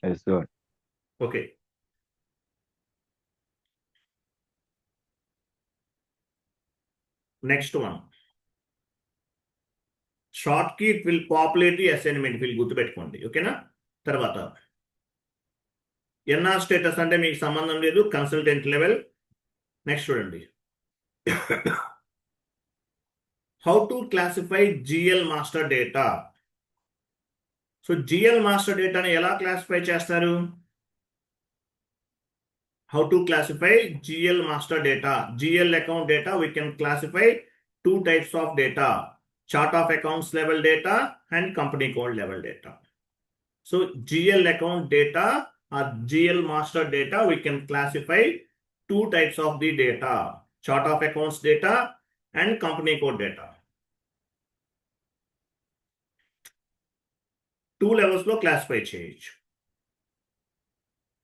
S4: Yes, sir.
S1: Okay. Next one, short key it will populate the assignment field, గుర్తుపెట్టుకోండి. ఓకేనా? తర్వాత ఎన్ఆర్ స్టేటస్ అంటే మీకు సంబంధం లేదు, కన్సల్టెంట్ లెవెల్. నెక్స్ట్ చూడండి, how to classify GL master data. So GL master డేటాని ఎలా క్లాసిఫై చేస్తారు? How to classify GL master data? GL account data, we can classify two types of data: chart of accounts level data and company code level data. So GL account data or GL master data, we can classify two types of the data: chart of accounts data and company code data. Two levels లో classify చేయొచ్చు.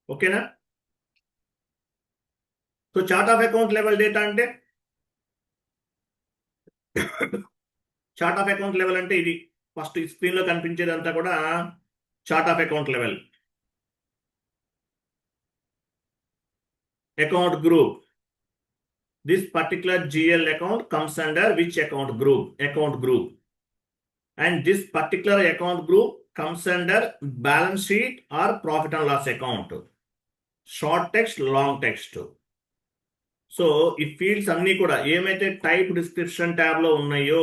S1: ఓకేనా? So chart of account level data అంటే, chart of account level అంటే ఇది first screen లో కనిపించేది అంతా కూడా chart of account level. Account group, this particular GL account comes under which account group? Account group. And this particular account group comes under balance sheet or profit and loss account. Short text, long text. So ఈ fields అన్ని కూడా ఏమైతే type description tab లో ఉన్నాయో,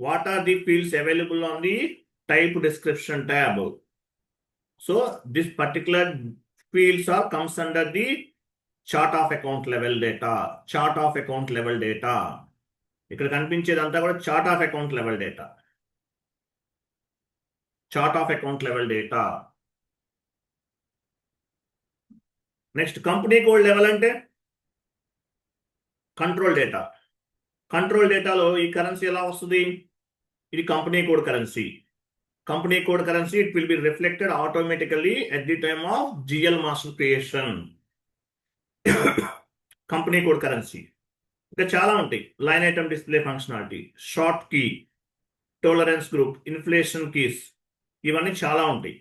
S1: what are the fields available on the type description tab. So this particular fields are comes under the chart of account level data. Chart of account level data ఇక్కడ కనిపించేదంతా కూడా chart of account level data. Chart of account level data. Next company code level అంటే control data. Control డేటాలో ఈ currency ఎలా వస్తుంది? ఇది company code currency. Company code currency it will be reflected automatically at the time of GL master creation. Company code currency ఇంకా చాలా ఉంటాయి. Line item display functionality, short key, tolerance group, inflation keys, ఇవన్నీ చాలా ఉంటాయి.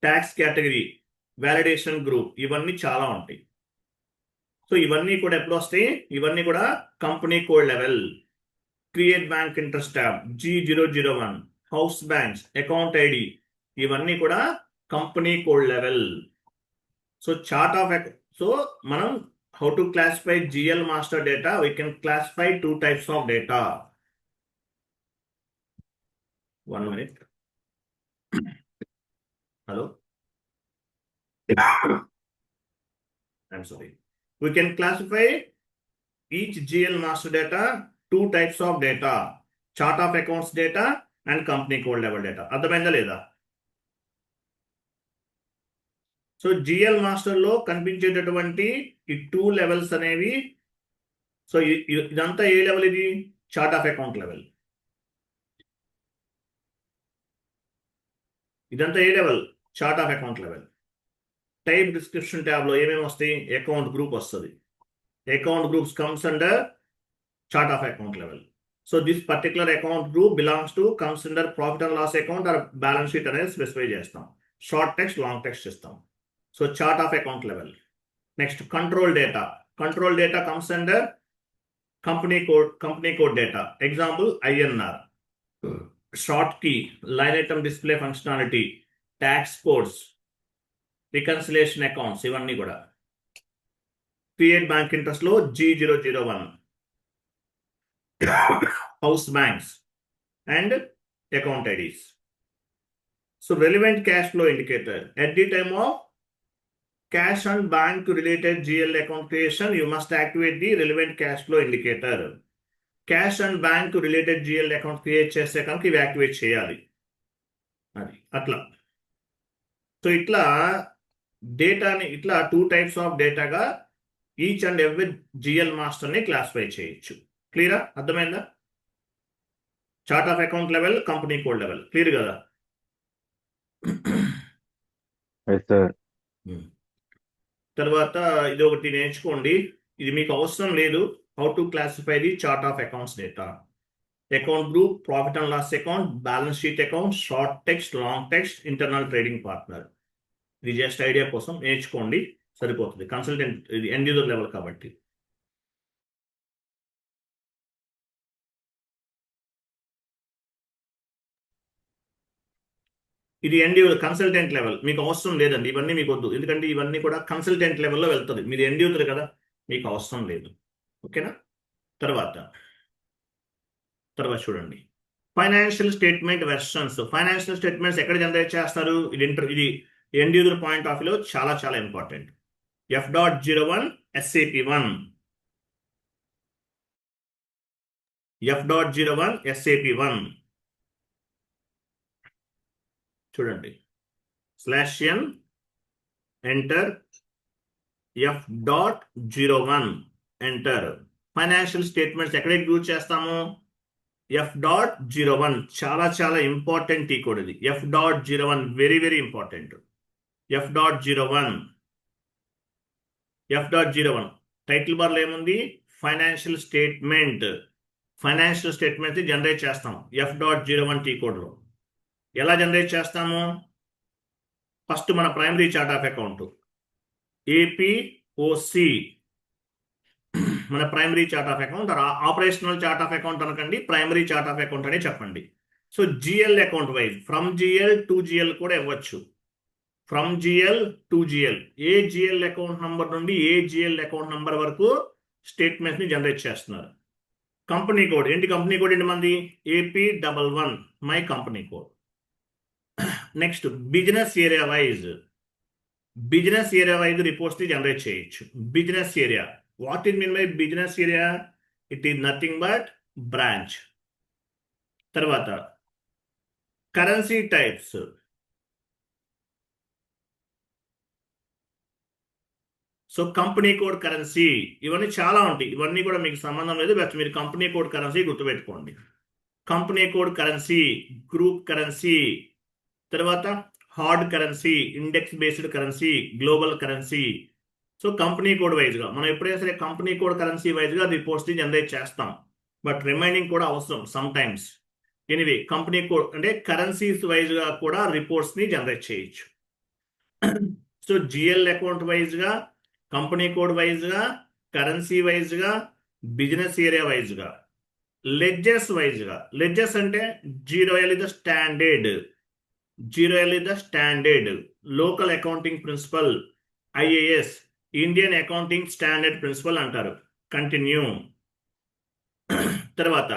S1: Tax category, validation group, ఇవన్నీ చాలా ఉంటాయి. So ఇవన్నీ కూడా ఎప్పుడు వస్తాయి? ఇవన్నీ కూడా company code level. Create bank interest tab, G001, house banks, account ID, ఇవన్నీ కూడా company code level. So chart of, so మనం how to classify GL master data, we can classify two types of data. 1 minute. Hello? I'm sorry. We can classify each GL master data two types of data: chart of accounts data and company code level data. అర్థమైందా లేదా? So GL master లో కనిపించేటటువంటి ఈ two levels అనేవి, so ఇదంతా ఏ level? ఇది chart of account level. ఇదంతా ఏ level? Chart of account level. Type description ట్యాబ్లో ఏమేమి వస్తాయి? అకౌంట్ గ్రూప్ వస్తుంది. Account groups comes under chart of account level. So this particular account group belongs to comes under profit and loss account or balance sheet అనేది specify చేస్తాం. Short text, long text ఇస్తాం. So chart of account level. Next control data. Control data comes under company code data. Example INR, short key, line item display functionality, tax codes, reconciliation accounts, ఇవన్నీ కూడా. Create bank interest లో G001, house banks and account IDs. So relevant cash flow indicator. At the time of cash and bank related GL account creation, you must activate the relevant cash flow indicator. Cash and bank related GL account create చేస్తే కనుక ఇవి activate చేయాలి. అది అట్లా. So ఇట్లా డేటాని ఇట్లా 2 types ఆఫ్ డేటాగా ఈచ్ అండ్ ఎవ్రీ జిఎల్ మాస్టర్ని క్లాసిఫై చేయొచ్చు. క్లియరా? అర్థమైందా? Chart of account level, company code level. Clear కదా? తర్వాత ఇది ఒకటి నేర్చుకోండి. ఇది మీకు అవసరం లేదు. How to classify the chart of accounts data. Account group, profit and loss account, balance sheet account, short text, long text, internal trading partner. ఇది జస్ట్ ఐడియా కోసం నేర్చుకోండి, సరిపోతుంది. కన్సల్టెంట్, ఇది ఎండ్ యూజర్ లెవెల్ కాబట్టి. ఇది ఎండ్ యూజర్ కన్సల్టెంట్ లెవెల్. మీకు అవసరం లేదండి, ఇవన్నీ మీకు వద్దు. ఎందుకంటే ఇవన్నీ కూడా కన్సల్టెంట్ లెవెల్లో వెళ్తుంది. మీరు ఎండ్ యూజర్ కదా, మీకు అవసరం లేదు. ఓకేనా? తర్వాత చూడండి, financial statement versions. Financial statements ఎక్కడ జనరేట్ చేస్తారు? ఇది ఎండ్ యూజర్ పాయింట్ ఆఫ్ వ్యూలో చాలా చాలా important. F.01 SAP1. F.01 SAP1 చూడండి. /n enter, F.01 enter. Financial statements ఎక్కడ యూజ్ చేస్తాము? F.01. చాలా చాలా ఇంపార్టెంట్ ఈ కోడ్ ఇది. F.01 very very important. F.01 title బార్లో ఏముంది? Financial statement. Financial statement generate చేస్తాం F.01 టీ కోడ్లో. ఎలా జనరేట్ చేస్తాము? ఫస్ట్ మన primary chart of account APOC, మన primary chart of account. Operational chart of account అనకండి, ప్రైమరీ చార్ట్ ఆఫ్ అకౌంట్ అని చెప్పండి. So GL account wise from GL to GL కూడా ఇవ్వచ్చు. From GL to GL, A GL account number నుండి ఏ GL account number వరకు statement ని generate చేస్తున్నారు. Company code ఏంటి? కంపెనీ కోడ్ ఏంటి మంది? AP11 my company code. Next business area wise. Business area wise reports ని జనరేట్ చేయొచ్చు. Business area, what is mean by business area? It is nothing but branch. తర్వాత currency types. So company code currency, ఇవన్నీ చాలా ఉంటాయి. ఇవన్నీ కూడా మీకు సంబంధం లేదు, బట్ మీరు కంపెనీ కోడ్ కరెన్సీ గుర్తుపెట్టుకోండి. Company code currency, group currency, తర్వాత hard currency, index based currency, global currency. So company code వైజ్గా మనం ఎప్పుడైనా సరే కంపెనీ కోడ్ కరెన్సీ వైజ్గా రిపోర్ట్స్ని జనరేట్ చేస్తాం. బట్ రిమైనింగ్ కూడా అవసరం some times. Anyway company code అంటే కరెన్సీస్ వైజ్గా కూడా రిపోర్ట్స్ని జనరేట్ చేయొచ్చు. సో GL అకౌంట్ వైజ్గా, కంపెనీ కోడ్ వైజ్గా, కరెన్సీ వైజ్గా, బిజినెస్ ఏరియా వైజ్గా, లెడ్జెస్ వైజ్గా. లెడ్జెస్ అంటే 0L is the standard, 0L is the standard, local accounting principle, IAS, Indian accounting standard principle అంటారు. కంటిన్యూ. తర్వాత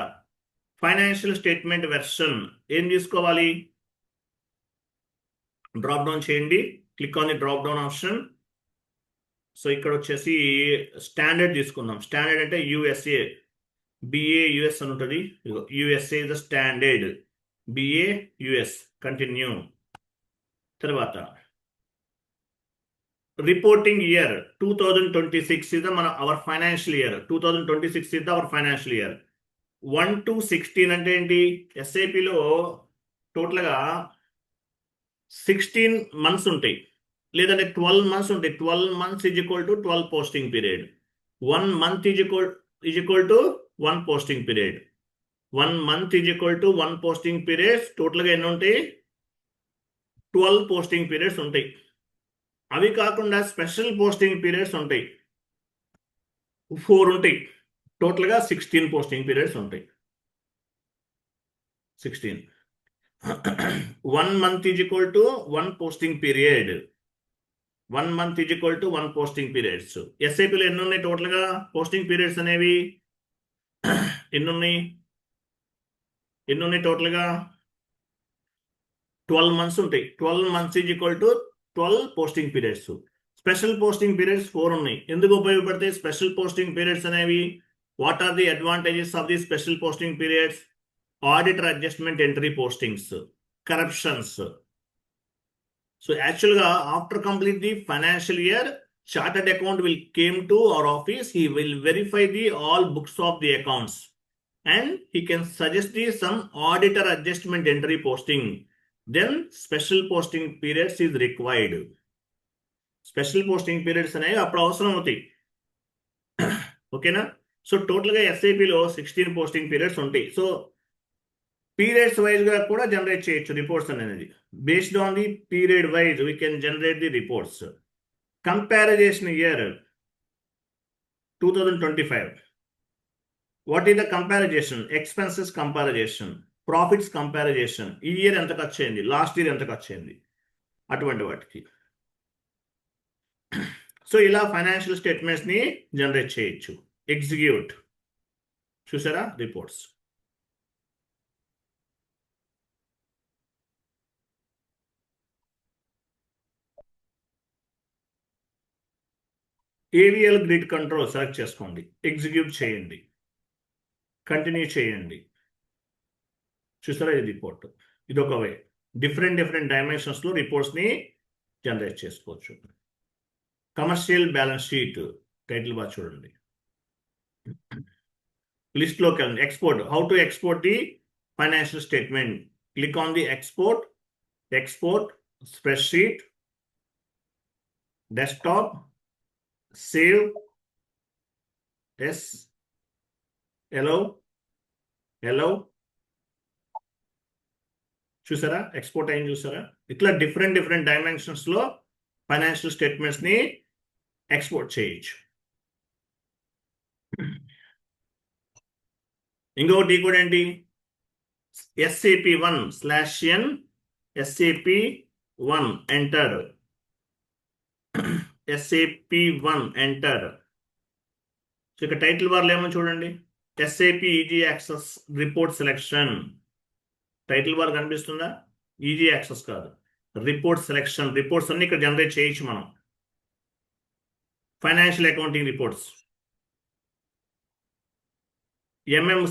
S1: ఫైనాన్షియల్ స్టేట్మెంట్ వెర్షన్ ఏం తీసుకోవాలి? డ్రాప్ డౌన్ చేయండి, click on the drop down option. So ఇక్కడ వచ్చేసి standard తీసుకుందాం. Standard అంటే USA, BA US అని ఉంటుంది. USA is the standard, BA US. Continue. తర్వాత reporting year 2026 is our financial year. 2026 is our financial year. 1 to 16 అంటే ఏంటి? SAPలో టోటల్గా 16 మంత్స్ ఉంటాయి, లేదంటే 12 మంత్స్ ఉంటాయి. 12 months is equal to 12 posting period. 1 month is equal to 1 posting period. 1 month is equal to 1 posting periods. టోటల్గా ఎన్ని ఉంటాయి? 12 posting periods ఉంటాయి. అవి కాకుండా స్పెషల్ పోస్టింగ్ పీరియడ్స్ ఉంటాయి, 4 ఉంటాయి. టోటల్గా 16 పోస్టింగ్ పీరియడ్స్ ఉంటాయి. 16. 1 month is equal to 1 posting period. 1 month is equal to 1 posting periods. ఎస్ఐపిలో ఎన్ని ఉన్నాయి టోటల్గా పోస్టింగ్ పీరియడ్స్ అనేవి? ఎన్ని ఉన్నాయి టోటల్గా? 12 మంత్స్ ఉంటాయి. 12 months is equal to 12 posting periods. Special posting periods 4 ఉన్నాయి. ఎందుకు ఉపయోగపడతాయి స్పెషల్ పోస్టింగ్ పీరియడ్స్ అనేవి? What are the advantages of the special posting periods? Auditor adjustment entry postings, corruptions. So actually, after complete the financial year, chartered account will came to our office. He will verify the all books of the accounts, and he can suggest the some auditor adjustment entry posting. Then special posting periods is required. Special posting periods అనేవి అప్పుడు అవసరం అవుతాయి. ఓకేనా? So టోటల్గా ఎస్ఐపిలో 16 posting periods ఉంటాయి. So periods wise గా కూడా జనరేట్ చేయొచ్చు రిపోర్ట్స్ అనేది. Based on the period wise we can generate the reports. Comparison year 2025. What is the comparison? Expenses comparison, profits comparison. ఈ ఇయర్ ఎంత ఖర్చు అయింది, లాస్ట్ ఇయర్ ఎంత ఖర్చు అయింది, అటువంటి వాటికి. సో ఇలా ఫైనాన్షియల్ స్టేట్మెంట్స్ ని జనరేట్ చేయొచ్చు. ఎగ్జిక్యూట్ చూసారా reports. AVL grid control select చేసుకోండి, ఎగ్జిక్యూట్ చేయండి, కంటిన్యూ చేయండి. చూసారా ఇది రిపోర్ట్. ఇది ఒక వే. డిఫరెంట్ డైమెన్షన్స్లో రిపోర్ట్స్ని జనరేట్ చేసుకోవచ్చు. కమర్షియల్ బ్యాలెన్స్ షీట్ టైటిల్ బాగా చూడండి. లిస్ట్లోకి వెళ్ళండి. Export, how to export the financial statement. Click on the export spreadsheet, desktop, save, as, ఎలో. చూసారా ఎక్స్పోర్ట్ అయింది చూసారా? ఇట్లా డిఫరెంట్ డైమెన్షన్స్ లో ఫైనాన్షియల్ స్టేట్మెంట్స్ ని ఎక్స్పోర్ట్ చేయొచ్చు. ఇంకొకటి కూడా ఏంటి? SAP1/N SAP1 enter. SAP1 enter. So ఇక టైటిల్ బార్లో ఏమో చూడండి, SAP easy access report selection. Title bar కనిపిస్తుందా? ఈజీ యాక్సెస్ కాదు, రిపోర్ట్ సెలెక్షన్. రిపోర్ట్స్ అన్ని ఇక్కడ జనరేట్ చేయొచ్చు మనం. ఫైనాన్షియల్ అకౌంటింగ్ రిపోర్ట్స్,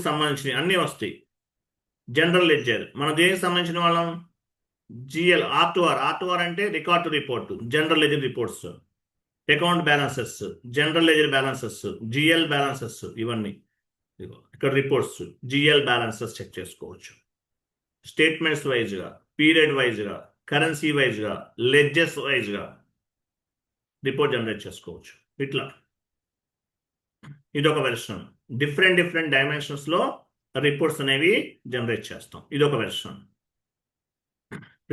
S1: సంబంధించినవి అన్నీ వస్తాయి. జనరల్ లెడ్జర్, మన దేనికి సంబంధించిన వాళ్ళం? GL, R2R అంటే record to report, general ledger reports. Account balances, general ledger balances, GL balances, ఇవన్నీ ఇక్కడ రిపోర్ట్స్. GL బ్యాలెన్సెస్ చెక్ చేసుకోవచ్చు. స్టేట్మెంట్స్ వైజ్గా, పీరియడ్ వైజ్గా, కరెన్సీ వైజ్గా, లెడ్జెస్ వైజ్గా రిపోర్ట్ జనరేట్ చేసుకోవచ్చు. ఇట్లా ఇదొక వెర్షన్. డిఫరెంట్ డైమెన్షన్స్లో రిపోర్ట్స్ అనేవి జనరేట్ చేస్తాం. ఇదొక వెర్షన్.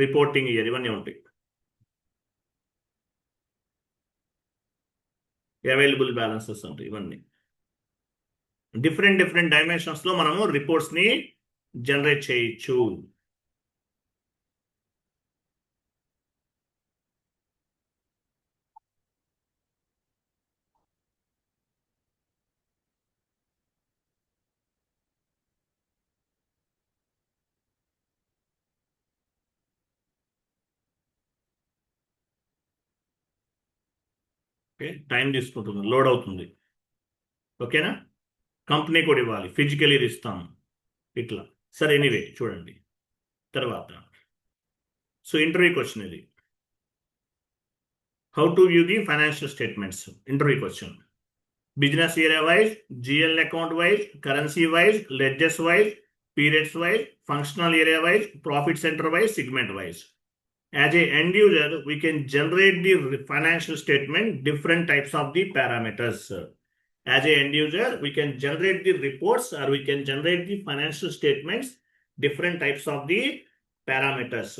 S1: రిపోర్టింగ్ ఇయర్ ఇవన్నీ ఉంటాయి. అవైలబుల్ బ్యాలెన్సెస్ ఉంటాయి. ఇవన్నీ డిఫరెంట్ డైమెన్షన్స్లో మనము రిపోర్ట్స్ని జనరేట్ చేయొచ్చు. ఓకే, టైం తీసుకుంటుంది, లోడ్ అవుతుంది. ఓకేనా? కంపెనీ కూడా ఇవ్వాలి, ఫిజికలీ ఇస్తాం ఇట్లా. సరే ఎనీవే చూడండి తర్వాత. సో ఇంటర్వ్యూకి వచ్చినది, how to view the financial statements. Interview question. Business area wise, GL account wise, currency wise, ledges wise, periods wise, functional area wise, profit centre wise, segment wise. As a end user, we can generate the financial statement, different types of the parameters. As a end user, we can generate the reports or we can generate the financial statements, different types of the parameters.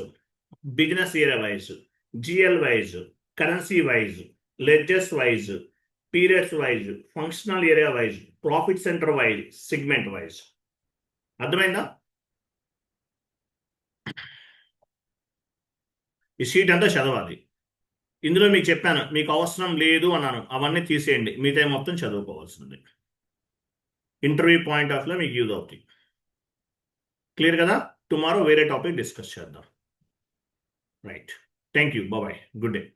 S1: Business area wise, GL wise, currency wise, ledgers wise, periods wise, functional area wise, profit center wise, segment wise. అర్థమైందా? ఈ sheet అంతా చదవాలి. ఇందులో మీకు చెప్పాను, మీకు అవసరం లేదు అన్నాను, అవన్నీ తీసేయండి, మిగతా మొత్తం చదువుకోవాల్సింది. ఇంటర్వ్యూ పాయింట్ ఆఫ్ లో మీకు యూజ్ అవుతాయి. క్లియర్ కదా? టుమారో వేరే టాపిక్ డిస్కస్ చేద్దాం. Right, thank you, bye, good day.